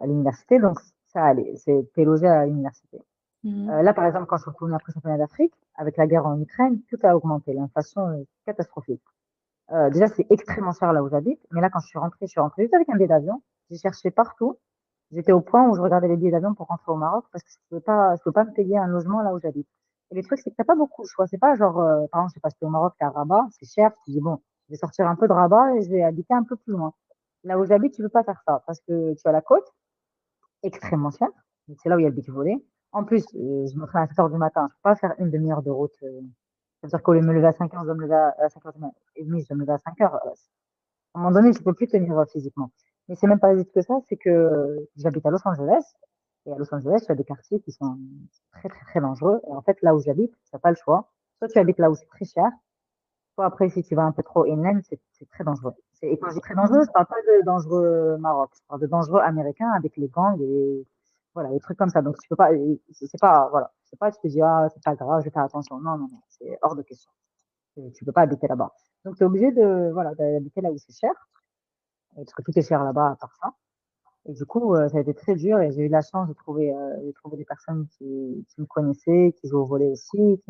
à l'université. Donc, ça allait. C'était logé à l'université. Mhm. Là, par exemple, quand je suis retournée après le championnat d'Afrique, avec la guerre en Ukraine, tout a augmenté. L'inflation est catastrophique. Déjà, c'est extrêmement cher là où j'habite. Mais là, quand je suis rentrée juste avec un billet d'avion. j'ai cherché partout. J'étais au point où je regardais les billets d'avion pour rentrer au Maroc parce que je peux pas me payer un logement là où j'habite. Et le truc, c'est que t'as pas beaucoup de choix. C'est pas genre, par exemple, je sais pas, si t'es au Maroc, t'es à Rabat, c'est cher. Tu dis, bon, je vais sortir un peu de Rabat et je vais habiter un peu plus loin. Là où j'habite, tu peux pas faire ça parce que tu as la côte, extrêmement chère. Donc, c'est là où il y a le beach volley. En plus, je me ferai à 7 heures du matin. Je peux pas faire une demi-heure de route. C'est-à-dire qu'au lieu de me lever à 5 heures, je dois me lever à 5 heures et demie, je dois me lever à 5 heures. À un moment donné, je peux plus tenir physiquement. Mais c'est même pas juste que ça, c'est que j'habite à Los Angeles. Et à Los Angeles, tu as des quartiers qui sont très, très, très dangereux. Et en fait, là où j'habite, tu n'as pas le choix. Soit tu habites là où c'est très cher, soit après, si tu vas un peu trop inland, c'est très dangereux. Et quand je dis très dangereux, je parle pas de dangereux Maroc. Je parle de dangereux américain avec les gangs et voilà, des trucs comme ça. Donc, tu peux pas, c'est pas, voilà. C'est pas, tu te dis, ah, c'est pas grave, je vais faire attention. Non, non, non. C'est hors de question. Tu peux pas habiter là-bas. Donc, tu es obligé de, voilà, d'habiter là où c'est cher. Parce que tout est cher là-bas à part ça. Et du coup, ça a été très dur et j'ai eu la chance de trouver des personnes qui me connaissaient, qui jouaient au volley aussi,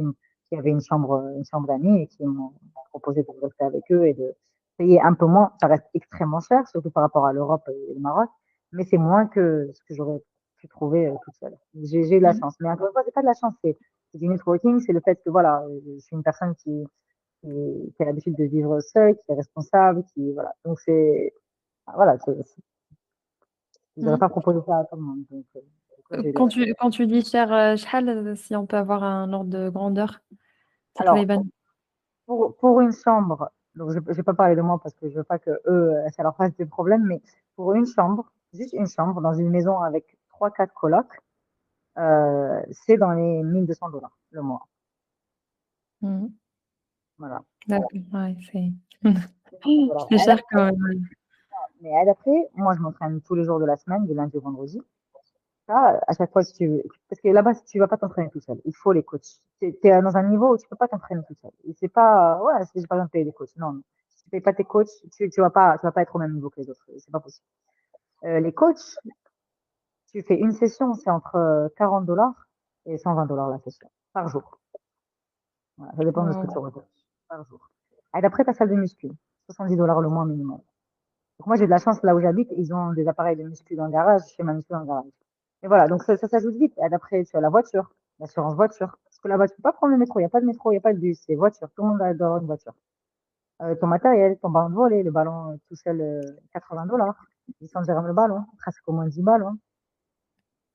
qui avaient une chambre d'amis et qui m'ont proposé de rester avec eux et de payer un peu moins. Ça reste extrêmement cher, surtout par rapport à l'Europe et le Maroc, mais c'est moins que ce que j'aurais pu trouver toute seule. J'ai eu de la chance. Mais encore une fois, c'est pas de la chance, c'est du networking, c'est le fait que voilà, je suis une personne qui a l'habitude de vivre seule, qui est responsable, qui, voilà. Donc voilà, je n'aurais Mhm. pas proposé ça à tout le monde. Donc là, j'ai eu de la chance. Quand tu dis cher, شحال, si on peut avoir un ordre de grandeur, Alors, تقريبا. pour une chambre, donc je ne vais pas parler de moi parce que je veux pas que eux, ça leur fasse des problèmes, mais pour une chambre, juste une chambre dans une maison avec trois, quatre colocs, c'est dans les 1200 $ le mois. Mhm. Voilà. D'accord, ouais, c'est 1200 $. c'est cher quand même. Mais elle, après, moi, je m'entraîne tous les jours de la semaine, du lundi au vendredi. Ça, à chaque fois, si tu veux, parce que là-bas, tu vas pas t'entraîner tout seul. Il faut les coachs. Tu es dans un niveau où tu peux pas t'entraîner tout seul. Et c'est pas, ouais, c'est pas besoin de payer des coachs. Non, non. Si tu payes pas tes coachs, tu vas pas être au même niveau que les autres. C'est pas possible. Les coachs, tu fais une session, c'est entre 40 $ et 120 $ la session, par jour. Voilà, ça dépend de ce que tu Wow. recherches, par jour. Et d'après ta salle de muscu, 70 $ le mois minimum. Donc moi, j'ai de la chance là où j'habite, ils ont des appareils de muscu dans le garage, je fais ma muscu dans le garage. Et voilà, donc ça s'ajoute vite. Et d'après, tu as la voiture, l'assurance voiture. Parce que là-bas, tu peux pas prendre le métro, il n'y a pas de métro, il n'y a pas de bus, c'est voiture. Tout le monde doit avoir une voiture. Ton matériel, ton ballon de volley, le ballon tout seul, 80 $. 800 dirhams le ballon, presque au moins 10 ballons.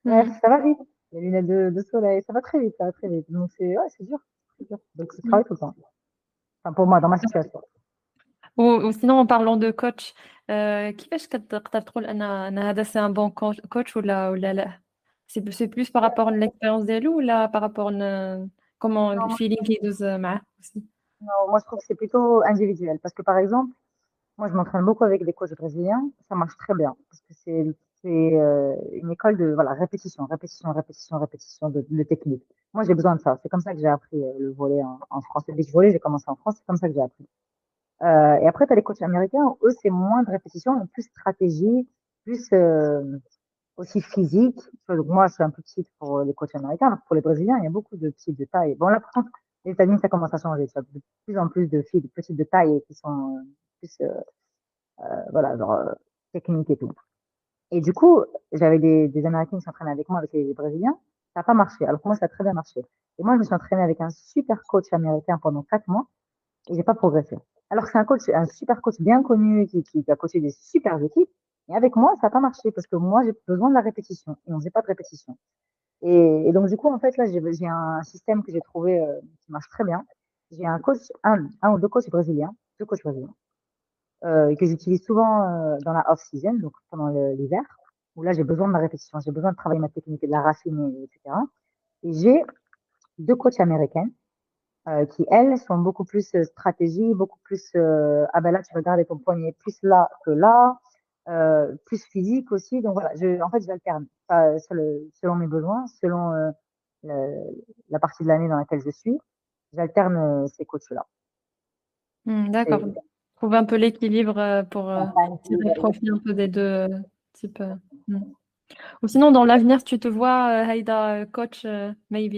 Bref, Mhm. ça va vite. Les lunettes de soleil, ça va très vite, ça va très vite. Donc c'est ouais, c'est dur, c'est dur. Donc je travaille tout le temps. Enfin, pour moi, dans ma situation. وسينون en parlant de coach, كيفاش كتقدر تقول أن هذا سي ان بون coach ولا لا؟ سي بلوس par rapport للexpérience ديالو ولا par rapport comment Non, الفيلينغ كيدوز معاه aussi؟ non, moi je trouve que c'est plutôt individuel. Parce que par exemple, moi je m'entraîne beaucoup avec des coachs brésiliens, ça marche très bien. Parce que c'est une école de voilà, répétition, répétition, répétition, répétition de technique. Moi j'ai besoin de ça. C'est comme ça que j'ai appris le volley en France. Le beach volley, j'ai commencé en France, c'est comme ça que j'ai appris. Et après, tu as les coachs américains, eux, c'est moins de répétition, et plus stratégie, plus aussi physique. Tu vois, donc moi, je suis un peu petite pour les coachs américains, alors que pour les Brésiliens, il y a beaucoup de petites de taille. Bon, là, par contre, les États-Unis, ça commence à changer. Tu as de plus en plus de filles de petites de taille et qui sont plus, voilà, genre, techniques et tout. Et du coup, j'avais des Américains qui s'entraînaient avec moi, avec les Brésiliens. Ça n'a pas marché. Alors que moi, ça a très bien marché. Et moi, je me suis entraînée avec un super coach américain pendant 4 mois et j'ai pas progressé. Alors que c'est un coach, un super coach bien connu qui a coaché des super équipes. Et avec moi, ça n'a pas marché parce que moi, j'ai besoin de la répétition et on faisait pas de répétition. Et donc, du coup, en fait, là, j'ai un système que j'ai trouvé qui marche très bien. J'ai un coach, un ou deux coachs brésiliens, deux coachs brésiliens, que j'utilise souvent dans la off-season, donc pendant l'hiver, où là, j'ai besoin de la répétition, j'ai besoin de travailler ma technique et de la raffiner, etc. Et j'ai deux coachs américaines qui, elles, sont beaucoup plus stratégie, beaucoup plus, ah ben là, tu vas garder ton poignet plus là que là, plus physique aussi. Donc voilà, en fait, j'alterne selon mes besoins, selon la partie de l'année dans laquelle je suis, j'alterne ces coachs-là. D'accord. C'est Trouver un peu l'équilibre pour un tirer équilibre profit un peu des deux types. Mm. Ou sinon, dans l'avenir, tu te vois, Haïda, coach, maybe.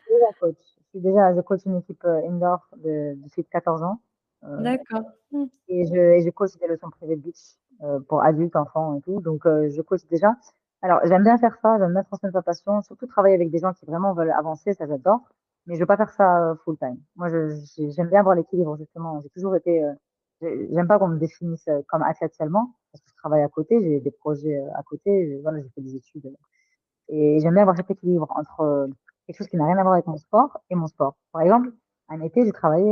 déjà coach. Je coach une équipe indoor de filles de 14 ans. Euh, D'accord. Mm. et je coach des leçons privées de beach. pour adultes, enfants et tout. Donc, je coach déjà. Alors, j'aime bien faire ça, j'aime bien transmettre ma passion, surtout travailler avec des gens qui vraiment veulent avancer, ça j'adore. Mais je veux pas faire ça full time. Moi, j'aime bien avoir l'équilibre, justement. J'ai toujours été, j'aime pas qu'on me définisse comme athlète seulement, parce que je travaille à côté, j'ai des projets à côté, voilà, j'ai fait des études. Et j'aime bien avoir cet équilibre entre quelque chose qui n'a rien à voir avec mon sport et mon sport. Par exemple, un été, j'ai travaillé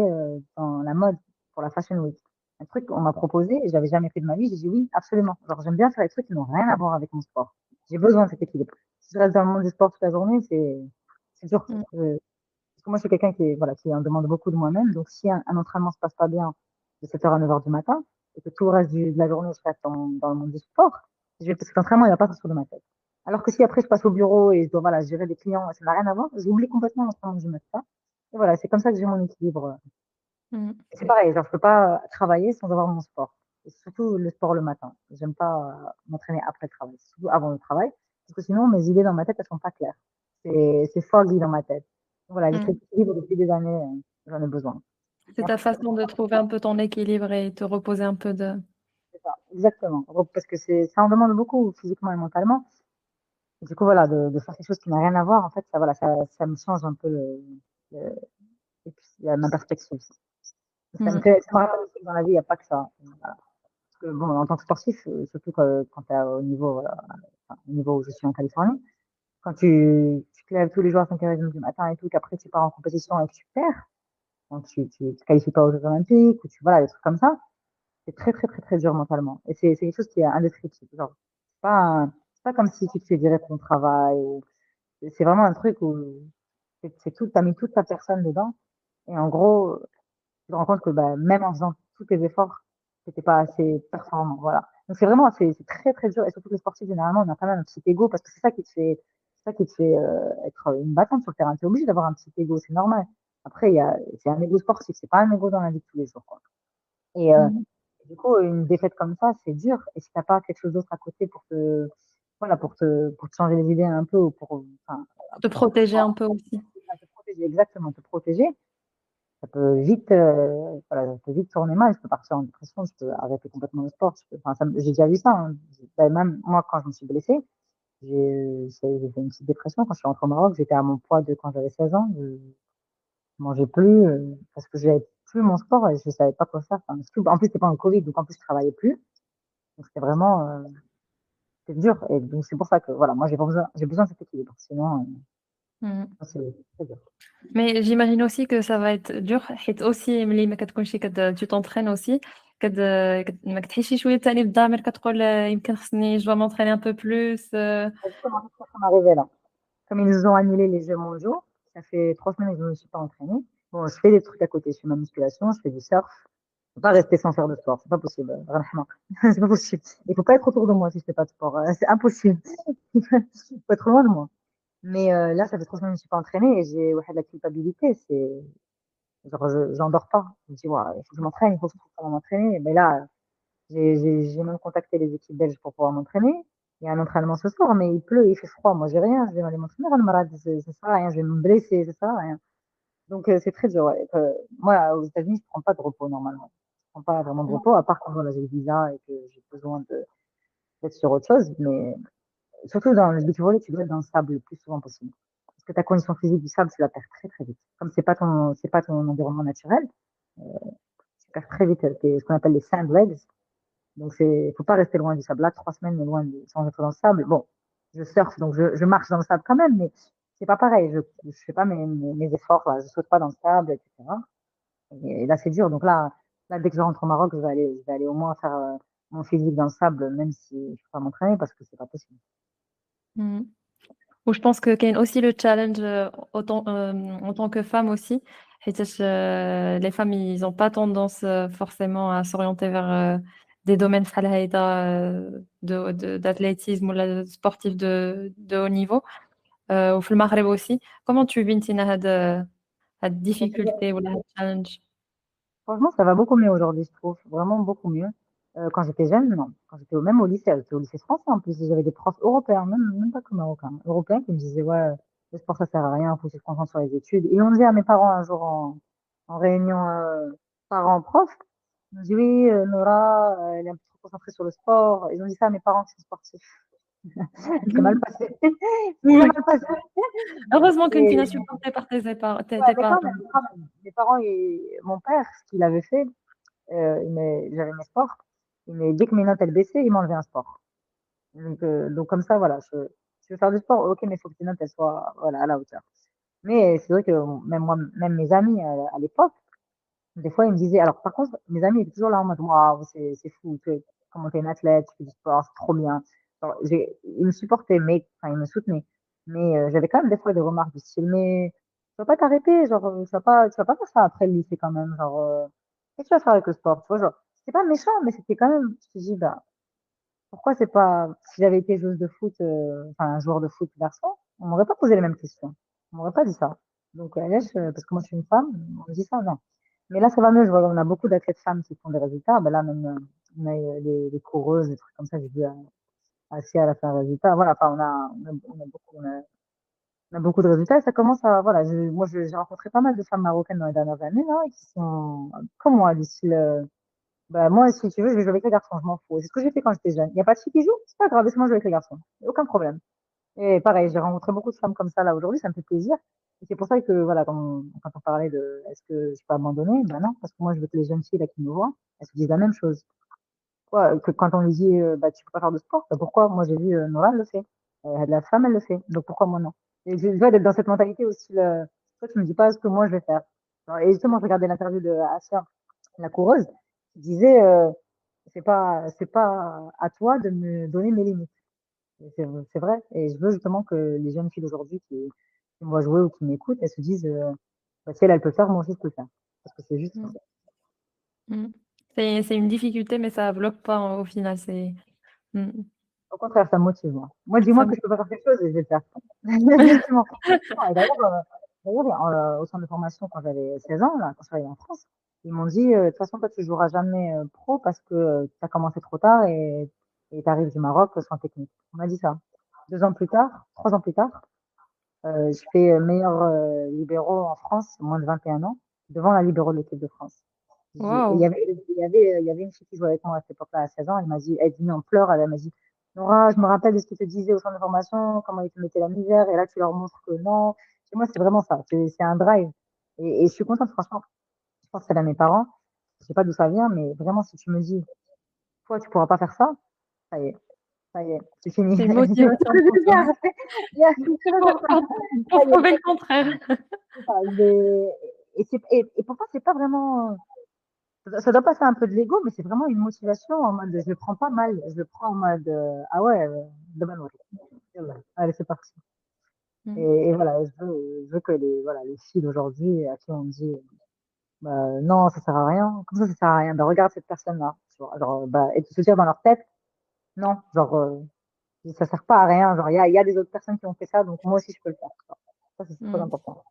dans la mode pour la Fashion Week. Un truc qu'on m'a proposé et j'avais jamais fait de ma vie. J'ai dit oui, absolument. Genre, j'aime bien faire des trucs qui n'ont rien à voir avec mon sport. J'ai besoin de cet équilibre. Si je reste dans le monde du sport toute la journée, c'est dur. Mm. Parce que moi, je suis quelqu'un voilà, qui en demande beaucoup de moi-même. Donc, si un entraînement se passe pas bien de 7h à 9h du matin et que tout le reste de la journée, je reste dans le monde du sport, parce que l'entraînement, il va pas sortir de ma tête. Alors que si après, je passe au bureau et je dois, voilà, gérer des clients, ça n'a rien à voir, j'oublie complètement l'entraînement que je me fais. Et voilà, c'est comme ça que j'ai mon équilibre. Mm. Et c'est pareil, genre, je peux pas travailler sans avoir mon sport. Et surtout le sport le matin. J'aime pas m'entraîner après le travail, surtout avant le travail, parce que sinon, mes idées dans ma tête, elles sont pas claires. C'est foggy dans ma tête. Voilà, j'ai cet Mm. équilibre depuis des années, j'en ai besoin. C'est Et ta après, façon de trouver un peu ton équilibre et te reposer un peu de... c'est ça, exactement. Parce que ça en demande beaucoup physiquement et mentalement. Et du coup, voilà, de faire quelque chose qui n'a rien à voir, en fait, ça, voilà, ça me change un peu le- et puis, ma perspective. Mm. Ça me rappelle aussi que dans la vie, il n'y a pas que ça. Voilà. Parce que, bon, en tant que sportif, surtout quand tu es au niveau, voilà, enfin, au niveau où je suis en Californie, quand tu te lèves tous les jours à 5h30 du matin et tout, qu'après tu pars en compétition et que tu perds, donc tu te qualifies pas aux Jeux Olympiques, ou voilà, des trucs comme ça, c'est très, très, très, très dur mentalement. Et c'est quelque chose qui est indescriptible. Genre, c'est pas comme si tu te fais virer de ton travail, c'est vraiment un truc où t'as mis toute ta personne dedans. Et en gros, tu te rends compte que bah, même en faisant tous tes efforts, c'était pas assez performant. Voilà. Donc c'est très très dur. Et surtout que les sportifs, généralement, on a quand même un petit ego parce que c'est ça qui te fait être une battante sur le terrain. Tu es obligé d'avoir un petit ego, c'est normal. Après, c'est un ego sportif, c'est pas un ego dans la vie de tous les jours, quoi. Et Mm. du coup, une défaite comme ça, c'est dur. Et si t'as pas quelque chose d'autre à côté voilà, pour te changer les idées un peu ou enfin, Te protéger un peu aussi. te protéger, exactement, te protéger, voilà, ça peut vite tourner mal. Je peux partir en dépression, je peux arrêter complètement le sport. Enfin, j'ai déjà vu ça, hein. Même moi, quand je me suis blessée, j'ai fait une petite dépression quand je suis rentrée au Maroc. J'étais à mon poids de quand j'avais 16 ans. Je mangeais plus parce que j'avais plus mon sport et je savais pas quoi faire. Enfin, surtout, en plus, c'était pas un Covid, donc en plus, je travaillais plus. Donc c'était vraiment c'était dur. Et donc c'est pour ça que voilà, moi j'ai besoin de cet équilibre. Sinon, Mm. c'est très dur. Mais j'imagine aussi que ça va être dur حيت aussi ملي ما كتكونش tu t'entraînes aussi ما كتحسش شوية تاني بالضمير كتقول يمكن خصني je dois m'entraîner un peu plus Justement, c'est ça m'est arrivé là. Comme ils nous ont annulé les Jeux mondiaux, ça fait 3 semaines que je ne me suis pas entraînée. Bon, je fais des trucs à côté. Je fais ma musculation, je fais du surf. Je peux pas rester sans faire de sport. C'est pas possible. Vraiment. C'est pas possible. Il faut pas être autour de moi si je fais pas de sport. C'est impossible. Il faut être loin de moi. Mais là, ça fait 3 semaines que je ne me suis pas entraînée et j'ai ouais, de la culpabilité. Genre, j'en dors pas. Je me dis, ouais, il faut que je m'entraîne, il faut que je trouve comment m'entraîner. Mais là, j'ai même contacté les équipes belges pour pouvoir m'entraîner. Il y a un entraînement ce soir, mais il pleut, il fait froid. Moi, j'ai rien. Je vais aller m'entraîner à Almarad. Ça sert à rien. Je vais me blesser. Ça sert à rien. Donc, c'est très dur. Ouais. Moi, aux États-Unis, je prends pas de repos normalement. Je prends pas vraiment de repos, à part quand voilà, j'ai le visa et que j'ai besoin d'être sur autre chose. Mais surtout dans le beach volley, tu dois être dans le sable le plus souvent possible. Parce que ta condition physique du sable, tu la perds très très vite. Comme c'est pas ton environnement naturel, euh, tu perds très vite ce qu'on appelle les sand legs. Donc, faut pas rester loin du sable. Là, 3 semaines loin sans être dans le sable. Bon, je surfe, donc je marche dans le sable quand même, mais c'est pas pareil. Je fais pas mes efforts, là. Je saute pas dans le sable, etc. Et là, c'est dur. Donc là, dès que je rentre au Maroc, je vais aller au moins faire mon physique dans le sable, même si je peux pas m'entraîner parce que c'est pas possible. Mm. Ou je pense que كاين aussi le challenge autant en tant que femme aussi حيتاش les femmes ils ont pas tendance forcément à s'orienter vers des domaines بحال هيدا d'athlétisme ولا sportif de haut niveau وفي المغرب aussi comment tu vis نتينا هاد difficulté ولا هاد challenge Franchement, ça va beaucoup mieux aujourd'hui, je trouve. Vraiment beaucoup mieux. Quand j'étais jeune, non. Quand même au lycée, j'étais au lycée français en plus. J'avais des profs européens, même pas que marocains, européens qui me disaient, ouais, le sport, ça sert à rien, faut que tu te concentres sur les études. Et ils l'ont dit à mes parents un jour en réunion parents-prof. Ils m'ont dit, oui, Nora, elle est un peu trop concentrée sur le sport. Ils ont dit ça à mes parents qui sont sportifs. C'est mal Mhm. passé. C'est très Oui. mal passé. Heureusement que tu Et n'as supporté par ouais, tes mais parents. quand même, mes parents et mon père, ce qu'il avait fait, j'avais mes sports. Dès que mes notes elles baissaient, il m'enlevait un sport. Donc comme ça, voilà, je veux faire du sport, ok, mais il faut que tes notes elles soient voilà, à la hauteur. Mais c'est vrai que même moi, même mes amis à l'époque, des fois, ils me disaient, alors par contre, mes amis étaient toujours là en mode, waouh, c'est fou, comment t'es une athlète, tu fais du sport, c'est trop bien. Alors, ils me supportaient, mais, enfin, ils me soutenaient. Mais j'avais quand même des fois des remarques du style, mais tu vas pas t'arrêter, genre, tu vas pas faire ça après le lycée quand même, genre, qu'est-ce que tu vas faire avec le sport, tu vois, genre, c'était pas méchant, mais c'était quand même, je te dis, bah, pourquoi c'est pas, si j'avais été joueuse de foot, enfin, un joueur de foot garçon, on m'aurait pas posé les mêmes questions. On m'aurait pas dit ça. Donc, parce que moi, je suis une femme, on me dit ça, non. Mais là, ça va mieux, je vois, on a beaucoup d'athlètes femmes qui font des résultats. Ben là, même, on a des coureuses, des trucs comme ça, j'ai vu, Asia, elle a fait un résultat. Voilà, enfin, on a beaucoup de résultats et ça commence à, voilà, j'ai rencontré pas mal de femmes marocaines dans les dernières années, là, qui sont comme moi, du style, bah, moi, si tu veux, je vais jouer avec les garçons, je m'en fous. C'est ce que j'ai fait quand j'étais jeune. Il n'y a pas de filles qui jouent, c'est pas grave, laisse-moi jouer avec les garçons. Y a aucun problème. Et pareil, j'ai rencontré beaucoup de femmes comme ça là aujourd'hui, ça me fait plaisir. Et c'est pour ça que, voilà, quand on parlait de est-ce que je peux abandonner, ben non, parce que moi, je veux que les jeunes filles là qui me voient, elles se disent la même chose. Quoi, que quand on lui dit, bah, tu peux pas faire de sport, bah, pourquoi? Moi, j'ai vu, Nora, elle le fait. La femme, elle le fait. Donc pourquoi moi non? Et je vois d'être dans cette mentalité aussi, toi, tu me dis pas ce que moi je vais faire. Et justement, je regardais l'interview de Assia, la coureuse, qui disait, c'est pas à toi de me donner mes limites. Et c'est vrai. Et je veux justement que les jeunes filles d'aujourd'hui qui me voient jouer ou qui m'écoutent, elles se disent, bah, si elle, elle peut le faire, moi aussi je peux le faire. Parce que c'est juste ça. Mm. Mm. C'est une difficulté, mais ça bloque pas au final. Mm. Au contraire, ça me motive, moi. Moi, dis-moi Ça que me- je peux pas faire quelque chose et je vais le faire. Justement. Non, et d'ailleurs, au centre de formation, quand j'avais 16 ans, là, quand je travaillais en France, ils m'ont dit, de toute façon, toi, tu joueras jamais pro parce que tu as commencé trop tard et tu arrives du Maroc sans technique. On m'a dit ça. 2 ans plus tard, 3 ans plus tard, je fais meilleur libéro en France, moins de 21 ans, devant la libéro de l'équipe de France. Et Waouh. il y avait une fille qui jouait avec moi à cette époque-là, à 16 ans. Elle dit, en pleurs, elle m'a dit, Nora, je me rappelle de ce qu'ils te disaient au centre de formation, comment ils te mettaient la misère, et là, tu leur montres que non. Chez moi, c'est vraiment ça. C'est un drive. Et je suis contente, franchement. Je pense que c'est à mes parents. Je sais pas d'où ça vient, mais vraiment, si tu me dis, toi, tu pourras pas faire ça, ça y est, ça y est, c'est fini. C'est une C'est ce motivation que je pour veux toi. dire. C'est très Pour, important. pour, Ça pour y est, prouver le contraire. c'est ça. Et pourtant, c'est pas vraiment. Ça doit passer un peu de l'ego, mais c'est vraiment une motivation en mode, je le prends pas mal, je le prends en mode, ah ouais, de bonne ouais. Yallah, allez, c'est parti. Mm. Et voilà, je veux que voilà, les filles d'aujourd'hui à qui on dit, bah, non, ça sert à rien, comme ça sert à rien, bah, regarde cette personne-là, tu vois, genre, bah, et de se dire dans leur tête, non, genre, ça sert pas à rien, genre, il y a des autres personnes qui ont fait ça, donc moi aussi je peux le faire. Ça, c'est très Mm. important.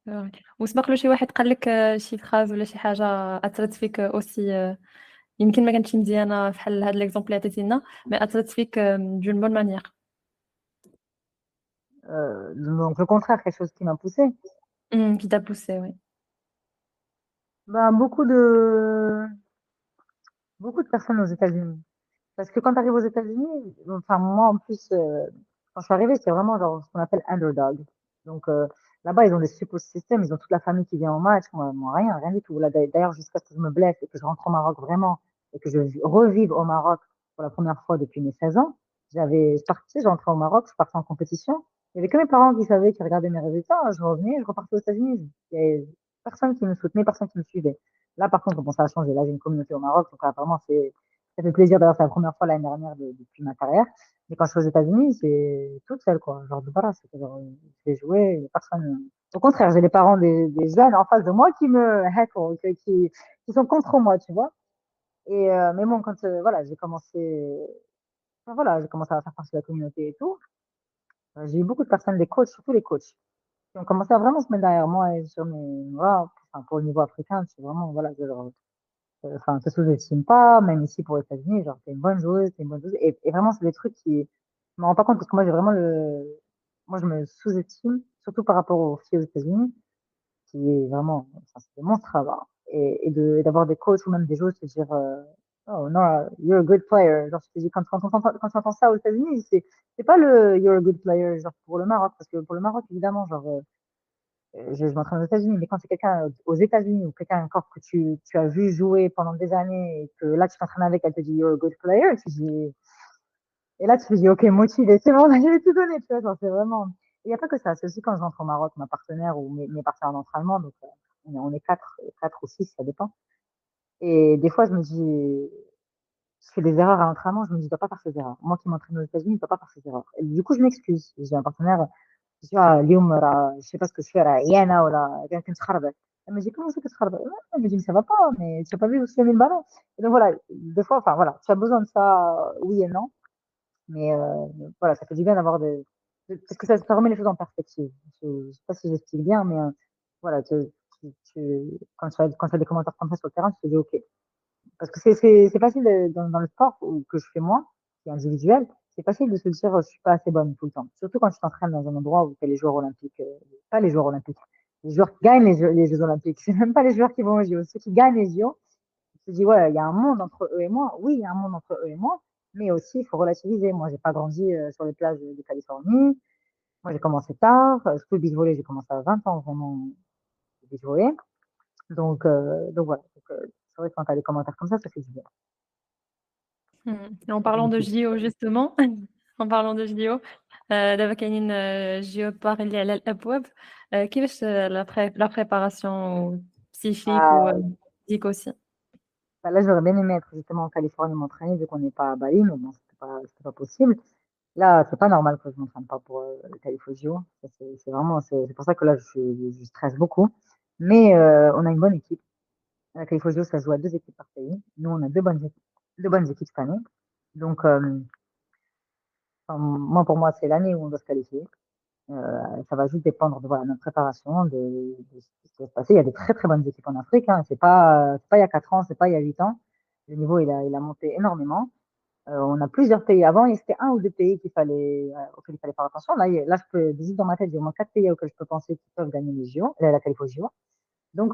Ouais. وسبق له شي واحد قال لك شي فراز ولا شي حاجه اثرت فيك اوسي يمكن ما كانتش مزيانه بحال هاد ليكزومبل اللي عطيتي لنا مي اثرت فيك دون بون مانيير. Donc, le contraire, quelque chose qui m'a poussé. كي ت'a poussé oui. Ben, beaucoup de personnes aux États-Unis. Parce que quand tu arrives aux États-Unis, enfin moi en plus, quand je suis arrivée, c'est vraiment genre ce qu'on appelle underdog. Donc là-bas, ils ont des support systems, ils ont toute la famille qui vient au match, moi rien du tout. Là, d'ailleurs, jusqu'à ce que je me blesse et que je rentre au Maroc vraiment, et que je revive au Maroc pour la première fois depuis mes 16 ans, je partais, j'entrais au Maroc, je partais en compétition. Il y avait que mes parents qui savaient, qui regardaient mes résultats. Je revenais, je repartais aux États-Unis. Il y avait personne qui me soutenait, personne qui me suivait. Là, par contre, bon, ça a changé. Là, j'ai une communauté au Maroc, donc là, vraiment, ça fait plaisir. D'ailleurs, c'est la première fois l'année dernière depuis ma carrière. Mais quand je suis aux États-Unis, c'est toute seule, quoi. Genre, de voilà, c'était genre, je vais jouer, il y a personne. Au contraire, j'ai les parents des jeunes en face de moi qui me heckle, qui sont contre moi, tu vois. Mais bon, quand, voilà, enfin, voilà, j'ai commencé à faire partie de la communauté et tout. J'ai eu beaucoup de personnes, des coachs, surtout les coachs, qui ont commencé à vraiment se mettre derrière moi et sur mes, voilà, enfin, pour le niveau africain, c'est vraiment, voilà, enfin, te sous-estime pas, même ici pour les États-Unis, genre, t'es une bonne joueuse, t'es une bonne joueuse. Et vraiment, c'est des trucs je me rends pas compte parce que moi, j'ai vraiment moi, je me sous-estime, surtout par rapport aux filles aux États-Unis, qui est vraiment, enfin, c'est des monstres à avoir. Et d'avoir des coachs ou même des joueuses se dire, Oh non, you're a good player. Genre, je te dis, quand tu entends ça aux États-Unis, c'est pas le you're a good player, genre pour le Maroc, parce que pour le Maroc, évidemment, genre, je m'entraîne aux États-Unis, mais quand c'est quelqu'un aux États-Unis ou quelqu'un encore que tu as vu jouer pendant des années et que là, tu t'entraînes avec, elle te dit you're a good player, et là, tu te dis, ok, motivé, c'est bon, là, je vais tout donner, tu vois, genre, c'est vraiment, il n'y a pas que ça, c'est aussi quand je rentre au Maroc, ma partenaire ou mes partenaires d'entraînement, donc, on est quatre ou six, ça dépend. Et des fois, je me dis, je fais des erreurs à l'entraînement, je me dis, je dois pas faire ces erreurs. Moi qui m'entraîne aux États-Unis, je dois pas faire ces erreurs. Et du coup, je m'excuse. J'ai un partenaire, je dis, ah, اليوم je sais pas ce que je fais, là, Yana, ou là, كنت خربت. Elle me dit, comment c'est que tu خربت? Elle me dit, mais ça va pas, mais tu as pas vu où je mis le ballon. Et donc voilà, des fois, enfin voilà, tu as besoin de ça, oui et non, mais voilà, ça fait du bien d'avoir parce que ça remet les choses en perspective. Je sais pas si j'explique bien, mais voilà, quand tu as des commentaires comme ça sur le terrain, tu te dis, ok, parce que c'est facile dans le sport que je fais moi, qui est individuel, c'est facile de se dire je suis pas assez bonne tout le temps. Surtout quand tu t'entraînes dans un endroit où tu as les joueurs olympiques, pas les joueurs olympiques, les joueurs qui gagnent les Jeux olympiques. C'est même pas les joueurs qui vont aux JO, ceux qui gagnent les JO. Tu te dis ouais, il y a un monde entre eux et moi. Oui, il y a un monde entre eux et moi, mais aussi il faut relativiser. Moi, j'ai pas grandi sur les plages de Californie. Moi, j'ai commencé tard. Surtout le beach volley, j'ai commencé à 20 ans vraiment le beach volley. Donc voilà. C'est vrai que quand tu as des commentaires comme ça fait du bien. Et en parlant de JO justement, en parlant de JO دابا كاينين JO اللي على الأبواب كيفاش la préparation psychique ou Ah, physique aussi؟ bah là, j'aurais bien aimé être justement en Californie m'entraîner vu qu'on n'est pas à Bali, mais bon, c'était pas possible. Là, c'est pas normal que je m'entraîne pas pour le Califosio. Ça, c'est vraiment, c'est pour ça que là, je stresse beaucoup. Mais on a une bonne équipe. À la Califosio, ça se joue à deux équipes par pays. Nous, on a deux bonnes équipes cette année. Donc, enfin, moi, pour moi, c'est l'année où on doit se qualifier. Ça va juste dépendre de voilà, notre préparation, de ce qui va se passer. Il y a des très très bonnes équipes en Afrique. Hein. C'est pas il y a 4 ans, c'est pas il y a 8 ans. Le niveau, il a monté énormément. On a plusieurs pays. Avant, c'était un ou deux pays auxquels il fallait faire attention. Là, juste dans ma tête, j'ai au moins quatre pays auxquels je peux penser qui peuvent gagner les JO, la qualif aux JO. Donc,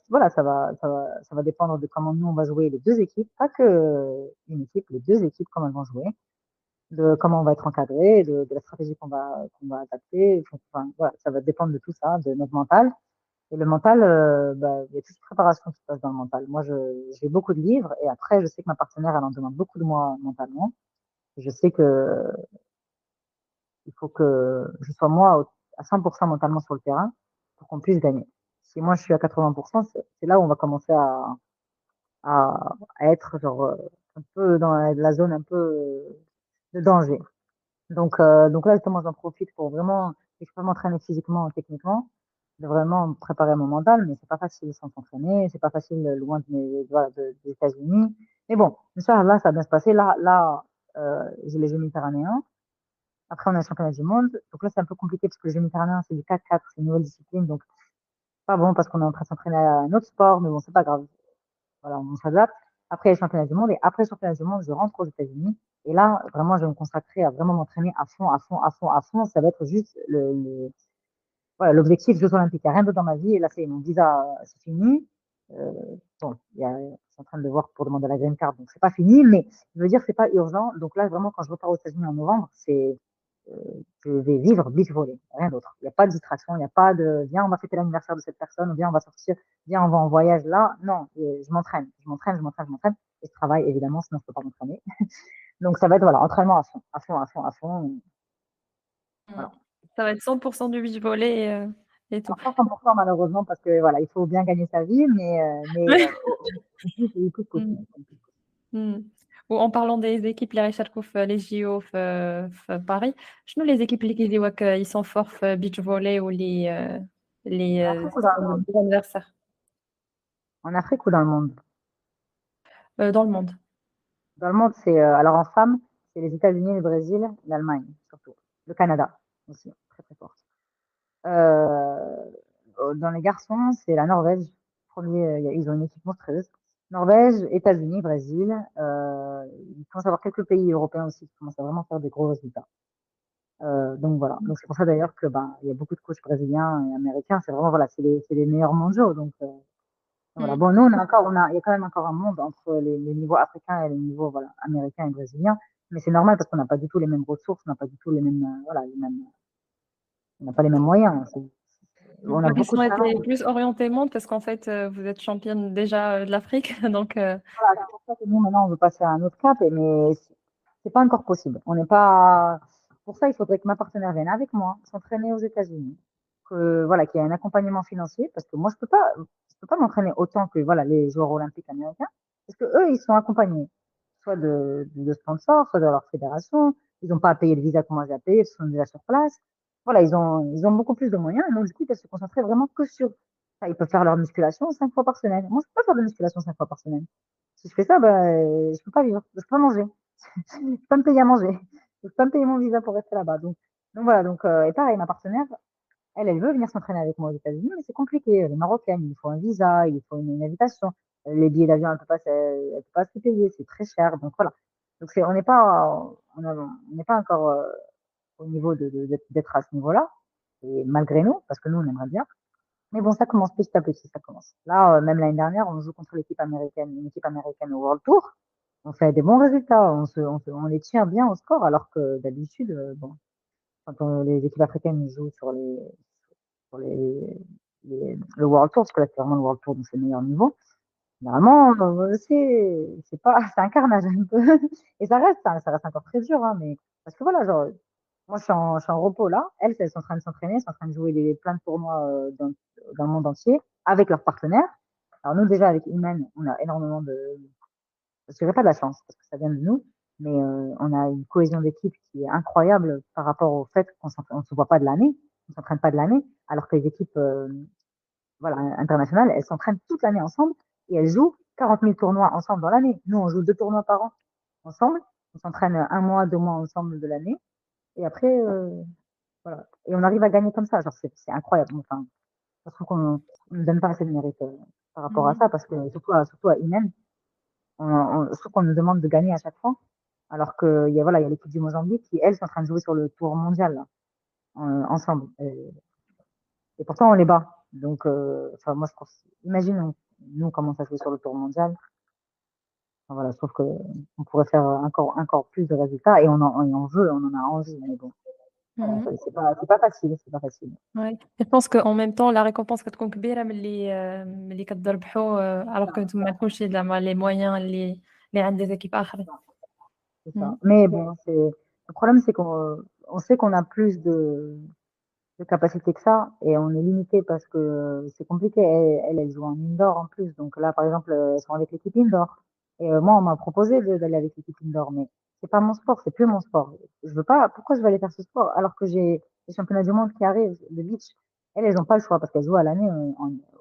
voilà, ça va dépendre de comment nous, on va jouer les deux équipes. Pas que une équipe, les deux équipes, comment elles vont jouer, de comment on va être encadré, de la stratégie qu'on va adapter. Enfin, voilà, ça va dépendre de tout ça, de notre mental. Et le mental, bah, il y a toute une préparation qui se passe dans le mental. Moi, j'ai beaucoup de livres et après, je sais que ma partenaire, elle en demande beaucoup de moi mentalement. Je sais que il faut que je sois moi à 100% mentalement sur le terrain pour qu'on puisse gagner. Si moi je suis à 80%, c'est là où on va commencer à être genre un peu dans la zone un peu de danger. Donc là, justement, j'en profite pour vraiment, si je peux m'entraîner physiquement, techniquement, de vraiment préparer mon mental, mais c'est pas facile sans s'entraîner, c'est pas facile loin voilà, des États-Unis. Mais bon, là, ça va bien se passer. Là, j'ai les Jeux méditerranéens. Après, on a le championnat du monde. Donc là, c'est un peu compliqué parce que le jeu méditerranéen, c'est du 4-4, c'est une nouvelle discipline. Donc, pas bon parce qu'on est en train de s'entraîner à un autre sport, mais bon, c'est pas grave. Voilà, on s'adapte. Après, il y a le championnat du monde. Et après le championnat du monde, je rentre aux États-Unis. Et là, vraiment, je vais me consacrer à vraiment m'entraîner à fond, à fond, à fond, à fond. Ça va être juste voilà, l'objectif Jeux Olympiques. Il n'y a rien d'autre dans ma vie. Et là, c'est mon visa, c'est fini. Euh, bon, je suis en train de le voir pour demander la green card. Donc, c'est pas fini, mais je veux dire, c'est pas urgent. Donc là, vraiment, quand je repars aux États-Unis en novembre, euh, je vais vivre beach volley, rien d'autre. Il n'y a pas de distraction, il n'y a pas de viens, on va fêter l'anniversaire de cette personne, ou viens, on va sortir, viens, on va en voyage là. Non, je m'entraîne, je m'entraîne, je m'entraîne, je m'entraîne. Et je travaille évidemment, sinon je ne peux pas m'entraîner. Donc ça va être voilà, entraînement à fond, à fond, à fond, à fond. Mmh. Voilà. Ça va être 100% du beach volley et tout. Alors pas 100% malheureusement parce que voilà, il faut bien gagner sa vie, mais au plus Mmh. possible. Mmh. وen parlant des équipes اللي غيشاركوا في les JO في Paris، شنو les équipes اللي كيديوك ils sont forts في beach volley واللي En اللي Afrique ou dans le sont monde? des adversaires En Afrique ou dans le monde? dans le monde. Dans le monde, c'est alors en femmes, c'est les États-Unis, le Brésil, l'Allemagne surtout, le Canada aussi, très très fort. Euh, dans les garçons, c'est la Norvège. Premier, ils ont une équipe monstrueuse. Norvège, États-Unis, Brésil. Il commence à avoir quelques pays européens aussi qui commencent à vraiment faire des gros résultats. Donc voilà. Donc c'est pour ça d'ailleurs que il y a beaucoup de coachs brésiliens et américains. C'est vraiment voilà, c'est les meilleurs mondiaux. Donc Voilà. Mm. Bon, nous, il y a quand même encore un monde entre les niveaux africains et les niveaux, voilà, américains et brésiliens. Mais c'est normal parce qu'on n'a pas du tout les mêmes ressources, on n'a pas du tout les mêmes, voilà, on n'a pas les mêmes moyens. On a Ma beaucoup question de était talent. plus orientée monde parce qu'en fait, vous êtes championne déjà de l'Afrique, donc Voilà, c'est pour ça que nous, maintenant, on veut passer à un autre cap, mais c'est pas encore possible. On n'est pas. Pour ça, il faudrait que ma partenaire vienne avec moi, s'entraîner aux États-Unis, que voilà, qu'il y ait un accompagnement financier, parce que moi, je peux pas m'entraîner autant que voilà les joueurs olympiques américains, parce que eux, ils sont accompagnés, soit de sponsors, soit de leur fédération. Ils n'ont pas à payer le visa que moi j'ai à payer, ils sont déjà sur place. Voilà, ils ont beaucoup plus de moyens, et donc du coup, ils peuvent se concentrer vraiment que sur ça. Ils peuvent faire leur musculation 5 fois par semaine. Moi, je peux pas faire de musculation 5 fois par semaine. Si je fais ça, bah, je peux pas vivre, je peux pas manger, je peux pas me payer à manger, je peux pas me payer mon visa pour rester là-bas. Donc voilà, et pareil, ma partenaire, elle veut venir s'entraîner avec moi aux États-Unis, mais c'est compliqué. Elle est marocaine, il faut un visa, il faut une invitation. Les billets d'avion, elle peut pas se les payer, c'est très cher. Donc voilà. Donc on n'est pas, on n'est pas encore au niveau d'être à ce niveau-là. Et malgré nous, parce que nous, on aimerait bien. Mais bon, ça commence petit à petit, ça commence. Là, même l'année dernière, on joue contre l'équipe américaine, une équipe américaine au World Tour. On fait des bons résultats, on les tient bien au score, alors que d'habitude, bon, quand les équipes africaines jouent sur le World Tour, parce que là, c'est vraiment le World Tour, donc c'est le meilleur niveau. Normalement, c'est pas, c'est un carnage un peu. Et ça reste encore très dur, hein, mais parce que voilà, genre, moi, je suis en repos là. Elles sont en train de s'entraîner, elles sont en train de jouer plein de tournois dans le monde entier avec leurs partenaires. Alors nous, déjà, avec Imen, on a énormément je dirais pas de la chance, parce que ça vient de nous, mais on a une cohésion d'équipe qui est incroyable par rapport au fait qu'on se voit pas de l'année, on s'entraîne pas de l'année, alors que les équipes voilà, internationales, elles s'entraînent toute l'année ensemble et elles jouent 40 000 tournois ensemble dans l'année. Nous, on joue 2 tournois par an ensemble, on s'entraîne 1 mois, 2 mois ensemble de l'année, et après, voilà. Et on arrive à gagner comme ça. Genre, c'est incroyable. Enfin, je trouve qu'on ne donne pas assez de mérite par rapport à Mhm. ça, parce que surtout à Inen, je trouve qu'on nous demande de gagner à chaque fois. Alors voilà, il y a l'équipe du Mozambique qui, elles, sont en train de jouer sur le tour mondial, là, ensemble. Et pourtant, on les bat. Donc, enfin, moi, je trouve, imagine, nous, on commence à jouer sur le tour mondial. Enfin, voilà, je trouve qu'on pourrait faire encore plus de résultats et on veut, on en a envie. Mais bon, voilà, Mhm. c'est pas facile, c'est pas facile. Ouais. Je pense qu'en même temps, la récompense كتكون كبيرة ملي كتربحوا alors que نتوما معكوش زعما les moyens اللي عند des équipes آخرين. C'est ça. Mhm. Mais bon, le problème, c'est qu'on sait qu'on a plus de capacité que ça et on est limité parce que c'est compliqué. Elle joue en indoor en plus. Donc là, par exemple, elles sont avec l'équipe indoor. Et moi, on m'a proposé d'aller avec l'équipe indoor, mais c'est pas mon sport, c'est plus mon sport. Je veux pas, pourquoi je vais aller faire ce sport alors que j'ai les championnats du monde qui arrivent, le beach. Elles n'ont pas le choix parce qu'elles jouent à l'année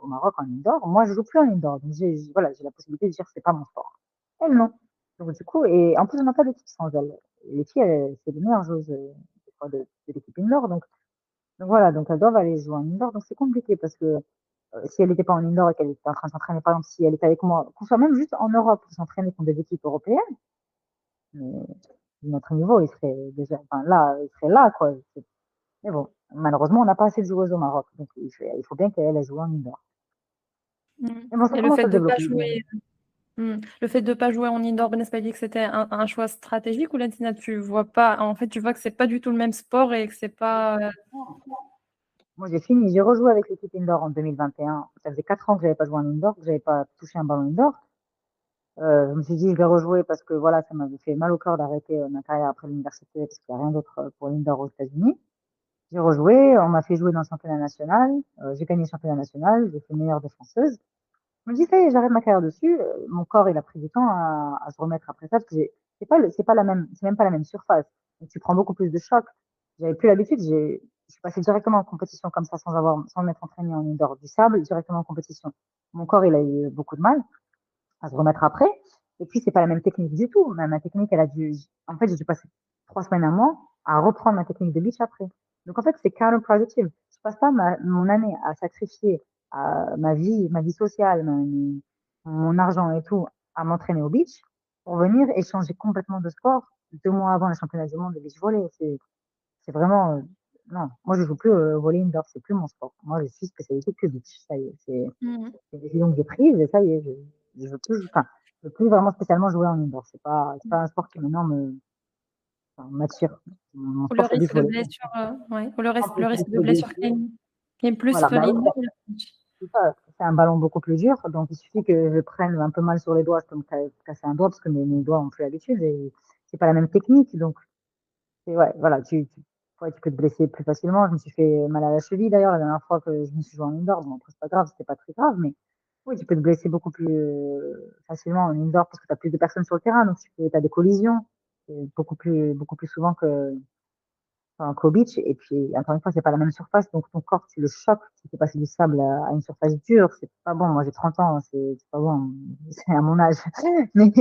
au Maroc en indoor. Moi, je joue plus en indoor. Donc voilà, j'ai la possibilité de dire c'est pas mon sport. Elles, non. Donc du coup, et en plus, on n'a pas d'équipe sans elles. Les filles, c'est les meilleures joueuses des fois, de l'équipe indoor. Donc voilà, donc elles doivent aller jouer en indoor. Donc c'est compliqué parce que si elle n'était pas en indoor et qu'elle était en train de s'entraîner, par exemple, si elle était avec moi, qu'on soit même juste en Europe pour s'entraîner contre des équipes européennes, mais notre niveau, il serait déjà, enfin là, il serait là, quoi. Mais bon, malheureusement, on n'a pas assez de joueuses au Maroc. Donc il faut bien qu'elle ait joué en indoor. Mhm. Mais bon, ça Et le commence fait à se de pas développer. jouer, le fait de pas jouer en indoor, بالنسبة ليك, c'était un choix stratégique ou là, Tina, tu vois pas, en fait, tu vois que c'est pas du tout le même sport et que c'est pas. Moi, j'ai fini, j'ai rejoué avec l'équipe indoor en 2021. Ça faisait 4 ans que j'avais pas joué en indoor, que j'avais pas touché un ballon indoor. Je me suis dit, je vais rejouer parce que voilà, ça m'avait fait mal au cœur d'arrêter ma carrière après l'université parce qu'il n'y a rien d'autre pour l'indoor aux États-Unis. J'ai rejoué, on m'a fait jouer dans le championnat national, j'ai gagné le championnat national, j'ai fait meilleure défenseuse. Je me dis, ça y est, j'arrête ma carrière dessus. Mon corps, il a pris du temps à se remettre après ça parce que c'est pas la même, c'est même pas la même surface. Donc, tu prends beaucoup plus de chocs. J'avais plus l'habitude, je suis passée directement en compétition comme ça sans m'être entraînée en indoor du sable, directement en compétition. Mon corps, il a eu beaucoup de mal à se remettre après. Et puis, c'est pas la même technique du tout. Ma technique, en fait, j'ai dû passer 3 semaines, un mois à reprendre ma technique de beach après. Donc, en fait, c'est counterproductive. Je passe pas mon année à sacrifier ma vie sociale, mon argent et tout, à m'entraîner au beach pour venir échanger complètement de sport 2 mois avant le championnat du monde de beach volley. C'est vraiment, non, moi je joue plus au volley indoor, c'est plus mon sport. Moi, je suis spécialité que beach. Ça y est, Mhm. c'est une décision que j'ai prise et ça y est, je veux plus, enfin, je veux plus vraiment spécialement jouer en indoor. C'est pas un sport qui maintenant m'attire. Mon Ou le sport, c'est beach risque de volley. blessure, ouais. Ou le En risque, plus, le le risque risque de de blessure blessure. qui est plus Voilà, في bah oui, l'indoor. c'est ça. C'est un ballon beaucoup plus dur, donc il suffit que je prenne un peu mal sur les doigts, je peux me casser un doigt parce que mes doigts ont plus l'habitude et c'est pas la même technique, donc ouais, voilà, ouais, tu peux te blesser plus facilement. Je me suis fait mal à la cheville d'ailleurs la dernière fois que je me suis joué en indoor. Bon, après, c'est pas grave, c'était pas très grave, mais oui, tu peux te blesser beaucoup plus facilement en indoor parce que tu as plus de personnes sur le terrain, donc tu as des collisions beaucoup plus souvent qu'au beach. Et puis, encore une fois, c'est pas la même surface, donc ton corps, tu le choques. Tu fais passer du sable à une surface dure, c'est pas bon. Moi, j'ai 30 ans, c'est pas bon, c'est à mon âge. Mais,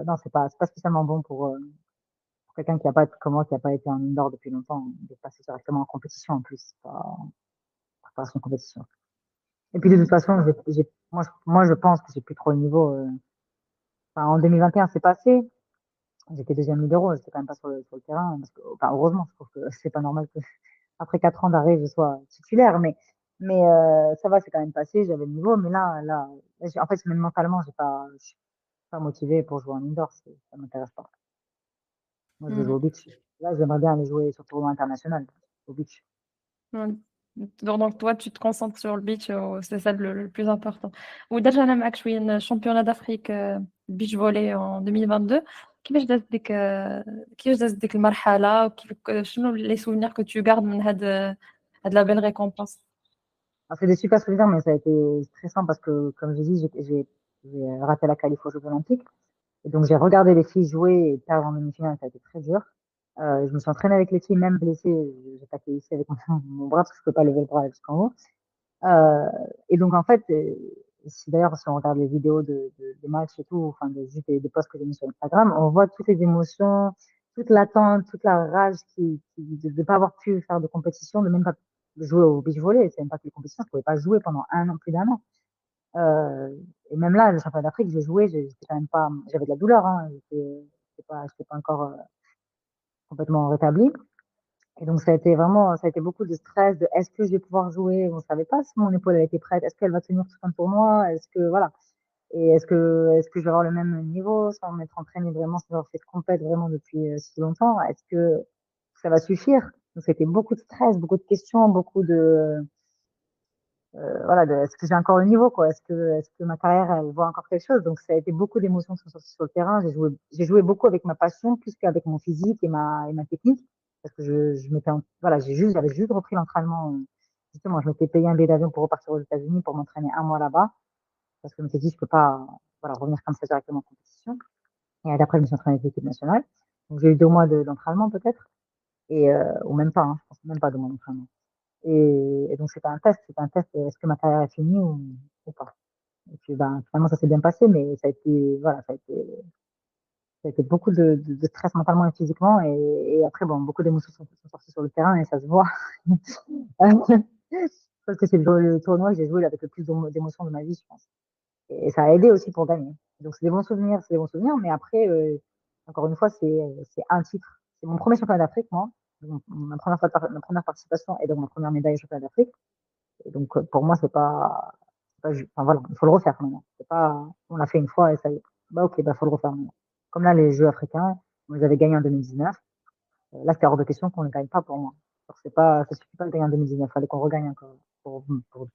non, c'est pas spécialement bon pour quelqu'un qui a pas été en indoor depuis longtemps, de passer directement en compétition en plus, c'est pas préparation compétition. Et puis de toute Mhm. façon, moi je pense que j'ai plus trop le niveau. Enfin, en 2021, c'est passé. J'étais deuxième libéro, j'étais quand même pas sur le terrain. Parce que, enfin, heureusement, je trouve que c'est pas normal que après 4 ans d'arrêt, je sois titulaire. Mais ça va, c'est quand même passé. J'avais le niveau. Mais là, en fait, même mentalement, je suis pas motivée pour jouer en indoor. Ça m'intéresse pas. Moi, je veux jouer Mhm. au beach. Là, j'aimerais bien aller jouer sur le tournoi international au beach. Ouais. Donc, toi, tu te concentres sur le beach, c'est ça le plus important. ودرجة أنا معك شوية الشامبيونات d'Afrique beach volley en 2022. كيفاش دازت ديك المرحلة وكيف شنو les souvenirs que tu gardes من هاد la belle récompense. Alors, c'est des super souvenirs, mais ça a été stressant parce que, comme j'ai dit, j'ai raté la qualif aux Jeux Olympiques. Et donc, j'ai regardé les filles jouer et perdre en demi-finale, ça a été très dur. Je me suis entraînée avec les filles, même blessée. J'ai taqué ici avec mon bras parce que je peux pas lever le bras jusqu'en haut. Euh, et donc, en fait, d'ailleurs, si on regarde les vidéos des matchs et tout, enfin, juste des posts que j'ai mis sur Instagram, on voit toutes les émotions, toute l'attente, toute la rage de ne pas avoir pu faire de compétition, de même pas jouer au beach volley. C'est même pas que les compétitions, je pouvais pas jouer pendant un an, plus d'un an. Euh, et même là, le championnat d'Afrique, j'ai joué, j'étais quand même pas, j'avais de la douleur, hein, j'étais pas encore complètement rétabli. Et donc, ça a été beaucoup de stress, de est-ce que je vais pouvoir jouer? On savait pas si mon épaule elle était prête. Est-ce qu'elle va tenir tout un tournoi? Est-ce que, voilà. Et est-ce que je vais avoir le même niveau sans m'être entraîné vraiment, sans avoir fait de compète vraiment depuis si longtemps? Est-ce que ça va suffire? Donc, c'était beaucoup de stress, beaucoup de questions, voilà, est-ce que j'ai encore le niveau, quoi? Est-ce que ma carrière, elle voit encore quelque chose? Donc, ça a été beaucoup d'émotions qui sont sorties sur le terrain. J'ai joué beaucoup avec ma passion plus qu'avec mon physique et ma technique. Parce que voilà, j'avais juste repris l'entraînement. Justement, je m'étais payé un billet d'avion pour repartir aux États-Unis pour m'entraîner un mois là-bas. Parce que je me suis dit, je peux pas, voilà, revenir comme ça directement en compétition. Et d'après, je me suis entraînée avec l'équipe nationale. Donc, j'ai eu 2 mois d'entraînement, peut-être. Ou même pas, hein, je pense même pas 2 mois d'entraînement. Et donc, c'était un test, est-ce que ma carrière est finie ou pas? Et puis, ben, finalement, ça s'est bien passé, mais voilà, ça a été beaucoup de stress mentalement et physiquement. Et après, bon, beaucoup d'émotions sont sorties sur le terrain et ça se voit. Parce que c'est le tournoi que j'ai joué avec le plus d'émotions de ma vie, je pense. Et ça a aidé aussi pour gagner. Donc, c'est des bons souvenirs, mais après, encore une fois, c'est un titre. C'est mon premier championnat d'Afrique, moi. Donc, ma première participation et donc ma première médaille au championnat d'Afrique. Et donc, pour moi, enfin, voilà, il faut le refaire maintenant. C'est pas, on l'a fait une fois et ça y est. Bah, ok, bah, faut le refaire maintenant. Comme là, les Jeux africains, on les avait gagnés en 2019. Là, c'était hors de question qu'on ne gagne pas pour moi. Alors, ça suffit pas de gagner en 2019. Il fallait qu'on regagne encore pour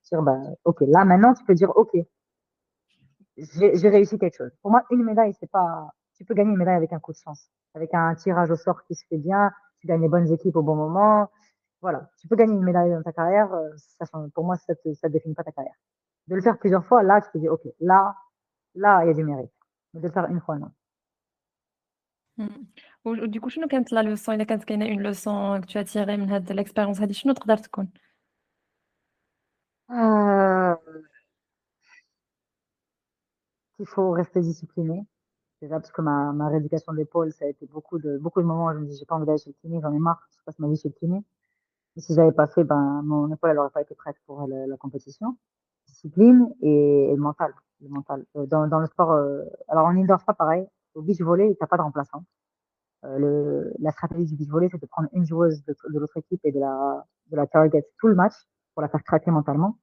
dire, bah, ok, là, maintenant, tu peux dire, ok, j'ai réussi quelque chose. Pour moi, une médaille, c'est pas, tu peux gagner une médaille avec un coup de chance, avec un tirage au sort qui se fait bien, tu gagnes les bonnes équipes au bon moment. Voilà. Tu peux gagner une médaille dans ta carrière, pour moi, ça définit pas ta carrière. De le faire plusieurs fois, là, tu te dis, OK, là, il y a du mérite. Mais de le faire une fois, non. مم. du coup شنو كانت لا لوسون إلا كانت كاينة une leçon que tu as tirée من هاد l'expérience هادي شنو تقدر تكون؟ Euh, il faut rester discipliné. Déjà, parce que ma rééducation de l'épaule, ça a été beaucoup de moments où je me dis, j'ai pas envie d'aller chez le kiné, j'en ai marre, je passe ma vie chez le kiné. Et si j'avais pas fait, ben, mon épaule, elle aurait pas été prête pour la compétition. Discipline et le mental. Le mental. Dans le sport, alors en indoor, c'est pas pareil. Au beach volley, t'as pas de remplaçant. La stratégie du beach volley, c'est de prendre une joueuse de l'autre équipe et de la target tout le match pour la faire craquer mentalement.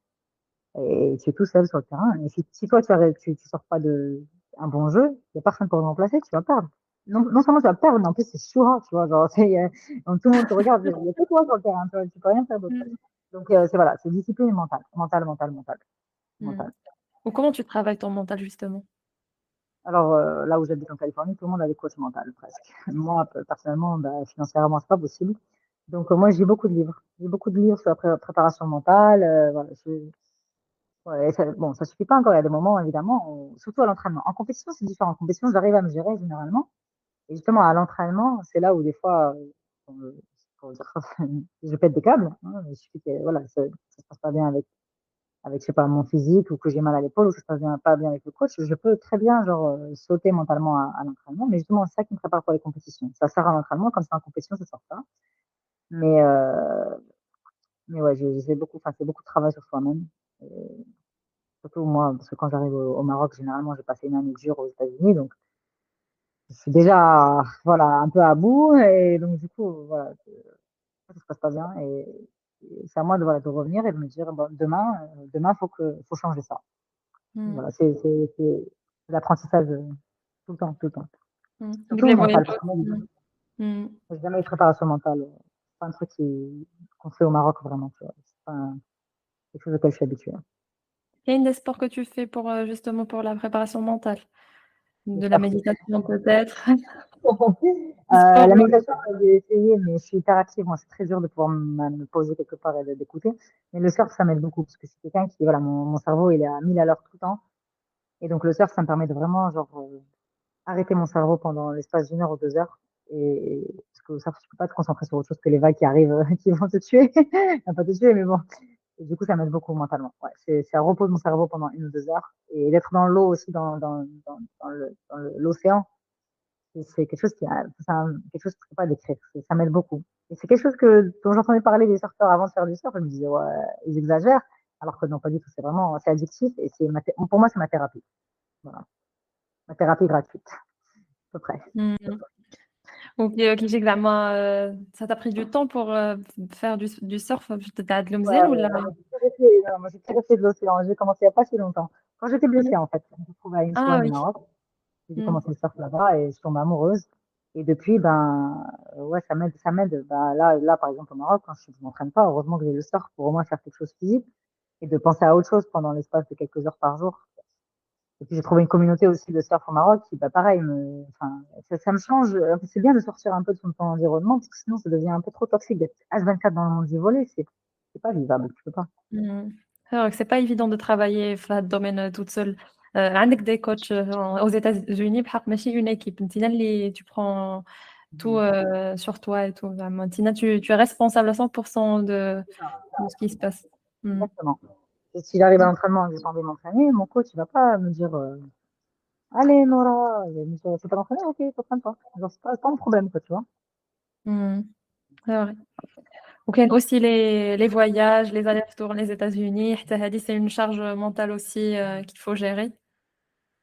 Et tu es tout seul sur le terrain. Et si toi, tu sors pas un bon jeu, il n'y a personne pour le remplacer, tu vas perdre. Non seulement tu vas perdre, mais en plus, c'est choura, tu vois. Genre, donc, tout le monde te regarde, il n'y a que toi sur le terrain, tu peux rien faire d'autre. Mm. Donc, voilà, c'est discipline mentale, mentale, mentale, mentale, Mm. mentale. Ou comment tu travailles ton mental, justement? Alors, là où j'habite en Californie, tout le monde a des coachs mentaux, presque. Moi, personnellement, bah, financièrement, c'est pas possible. Donc, moi, j'ai beaucoup de livres. J'ai beaucoup de livres sur la préparation mentale. Voilà, ouais, bon, ça suffit pas encore. Il y a des moments, évidemment, surtout à l'entraînement. En compétition, c'est différent. En compétition, j'arrive à me gérer généralement. Et justement, à l'entraînement, c'est là où des fois, euh, faut dire, je pète des câbles. Hein. Il suffit que, voilà, ça se passe pas bien avec, je sais pas, mon physique ou que j'ai mal à l'épaule ou que ça se passe pas bien avec le coach. Je peux très bien, genre, sauter mentalement à l'entraînement. Mais justement, c'est ça qui me prépare pour les compétitions. Ça sert à l'entraînement. Comme c'est en compétition, ça sort pas. Mais, euh, mais ouais, j'ai beaucoup, enfin, c'est beaucoup de travail sur soi-même. Surtout moi, parce que quand j'arrive au Maroc, généralement, j'ai passé une année dure aux États-Unis, donc je suis déjà, voilà, un peu à bout, et donc du coup, voilà, ça se passe pas bien, et c'est à moi de, voilà, de revenir et de me dire, bon, demain, faut changer ça. Mm. Voilà, c'est l'apprentissage tout le temps, tout le temps. Mm. Surtout Les voyages mental, parce que moi, aussi. Mm. j'ai jamais eu de préparation mentale. C'est pas un truc qu'on fait au Maroc, vraiment, tu vois. C'est pas quelque chose auquel je suis habituée. Il y a une des sports que tu fais pour, justement, pour la préparation mentale? De la J'espère que méditation, peut-être? Sport, La ouais. méditation, j'ai essayé, mais je suis hyperactive. Moi, c'est très dur de pouvoir me poser quelque part et d'écouter. Mais le surf, ça m'aide beaucoup parce que c'est quelqu'un qui, voilà, mon cerveau, il est à 1000 à l'heure tout le temps. Et donc, le surf, ça me permet de vraiment, genre, arrêter mon cerveau pendant l'espace d'une heure ou 2 heures. Parce que au surf, tu peux pas te concentrer sur autre chose que les vagues qui arrivent, qui vont te tuer. Enfin, pas te tuer, mais bon. Et du coup, ça m'aide beaucoup mentalement. Ouais, ça repose mon cerveau pendant 1 ou 2 heures. Et d'être dans l'eau aussi, dans l'océan, c'est quelque chose quelque chose que je peux pas décrire. Ça m'aide beaucoup. Et c'est quelque chose dont j'entendais parler des surfeurs avant de faire du surf. Je me disais, ouais, ils exagèrent. Alors que non, pas du tout. C'est addictif et pour moi, c'est ma thérapie. Voilà. Ma thérapie gratuite, à peu près. Mmh. OK, OK, j'ai زعما ça t'a pris du temps pour, faire du surf باش تتعلم Ouais, مزيان والّا؟ moi, j'ai très fait de l'océan. J'ai commencé il n'y a pas si longtemps. Quand j'étais blessée, en fait, je me suis retrouvée à Ah Inchwan au oui. Maroc. J'ai Mmh. commencé le surf là-bas et je tombe amoureuse. Et depuis, ben, ouais, ça m'aide, ça m'aide. Ben, là, par exemple, au Maroc, quand je m'entraîne pas, heureusement que j'ai le surf pour au moins faire quelque chose de physique et de penser à autre chose pendant l'espace de quelques heures par jour. Et puis, j'ai trouvé une communauté aussi de surf au Maroc qui, bah, pareil, enfin, ça me change. C'est bien de sortir un peu de son environnement parce que sinon, ça devient un peu trop toxique d'être H24 dans le monde du volley. C'est pas vivable, tu peux pas. Mmh. C'est vrai que c'est pas évident de travailler في هاد الdomaine toute seule. عندك des coachs aux États-Unis بحق ماشي une équipe. أنتِ اللي tu prends tout, sur toi et tout زعما أنتِ tu es responsable à 100% C'est ça. de ce qui se passe. Mmh. Exactement. Et si j'arrive à l'entraînement et que j'ai pas envie de m'entraîner, mon coach, il va pas me dire, allez, Nora, c'est pas l'entraîner, ok, t'entraînes pas. Genre, c'est pas un problème, quoi, tu vois. Mmh. C'est vrai. وكاين aussi les voyages, les allers-retours les États-Unis حتى هذه c'est une charge mentale aussi, qu'il faut gérer.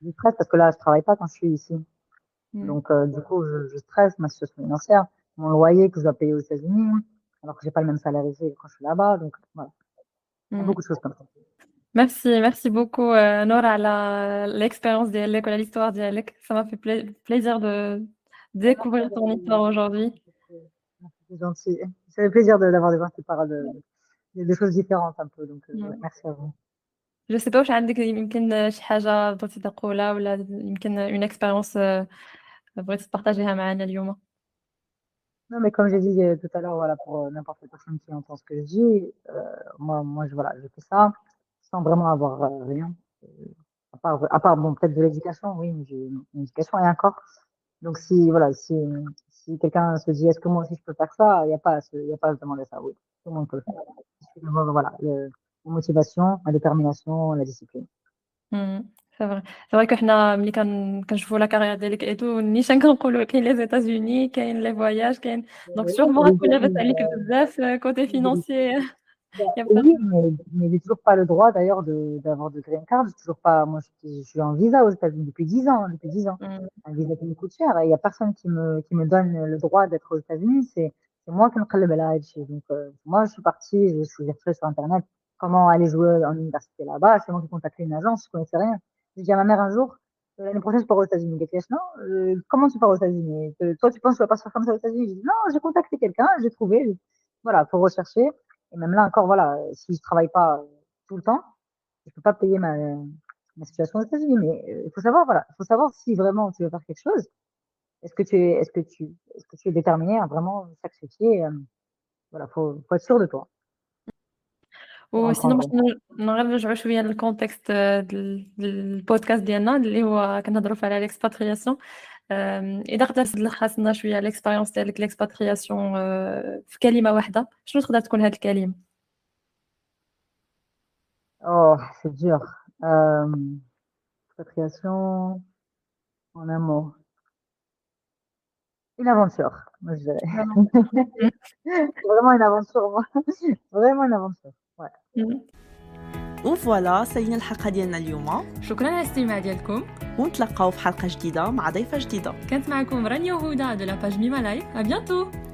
Je stresse parce que là, je travaille pas quand je suis ici. Mmh. Donc, du coup, je stresse ma situation financière, mon loyer que je dois payer aux États-Unis, alors que j'ai pas le même salaire ici quand je suis là-bas. Donc, voilà. Il y a Mmh. beaucoup de choses comme ça. Merci beaucoup, Nora على l'expérience ديالك وعلى l'histoire ديالك. Ça m'a fait plaisir de Merci à découvrir ton histoire aujourd'hui. c'est gentil. Ça fait plaisir d'avoir des gens qui parlent de choses différentes un peu. Donc, ouais, Mmh. merci à vous. Je sais pas واش عندك يمكن شي حاجة بغيتي تقولها والّا يمكن une expérience بغيتي تبارطاجيها معانا اليوم؟ Non, mais comme j'ai dit tout à l'heure, voilà, pour n'importe quelle personne qui entend ce que je dis, moi, voilà, je fais ça sans vraiment avoir rien. Euh, à part, bon, peut-être de l'éducation, oui, mais j'ai une éducation et encore. Donc, voilà, si quelqu'un se dit, est-ce que moi aussi je peux faire ça, il y a pas à se demander ça, oui. Tout le monde peut le faire. Il suffit d'avoir, voilà, la motivation, la détermination, la discipline. إمم. c'est vrai. C'est vrai كحنا ملي كنشوفوا la carrière ديالك et tout نيشان كنقولوا كاين les États-Unis كاين les voyages كاين donc sûrement Les غتكون لاباس amis, عليك بزاف côté les financier. y a pas Oui, de mais j'ai toujours pas le droit d'ailleurs d'avoir de green card. J'ai toujours pas, moi, je suis en visa aux États-Unis depuis 10 ans, depuis 10 ans. mmh. Un visa qui me coûte cher et il y a personne qui me donne le droit d'être aux États-Unis. C'est moi qui me crée le ici. Donc, moi, je suis partie, je suis cherchée sur Internet comment aller jouer en université là-bas. C'est moi qui ai contacté une agence, je connaissais rien. J'ai dit à ma mère un jour, l'année prochaine, je pars aux États-Unis. Elle dit, non, comment tu pars aux États-Unis? Toi, tu penses que tu vas pas se faire comme ça aux États-Unis? J'ai dit, non, j'ai contacté quelqu'un, j'ai trouvé, voilà, pour rechercher. Et même là encore, voilà, si je travaille pas tout le temps, je peux pas payer ma situation aux États-Unis. Mais il faut savoir, voilà, il faut savoir si vraiment tu veux faire quelque chose. Est-ce que tu es déterminé à vraiment sacrifier. Voilà, faut être sûr de toi pour en وسينو prendre باش une. غير نرجعوا شويه للكونتكست ديال البودكاست ديالنا اللي هو كنهضروا فيه على ليكسباترياسيون. اذا قدرت تلخص لنا شويه ليكسبيريونس ديالك ليكسباترياسيون في كلمه واحده شنو تقدر تكون هاد الكلمه؟ Oh, c'est dur. Expatriation en un mot. Une aventure, moi je dirais. C'est vraiment une aventure, moi. Vraiment une aventure. Ouais. وفوالا سالينا الحلقة ديالنا اليوم، شكرا على الاستماع ديالكم. ونتلقاو في حلقة جديدة مع ضيفة جديدة. كانت معكم رانيا وهدى de la page Mima Life. À bientôt.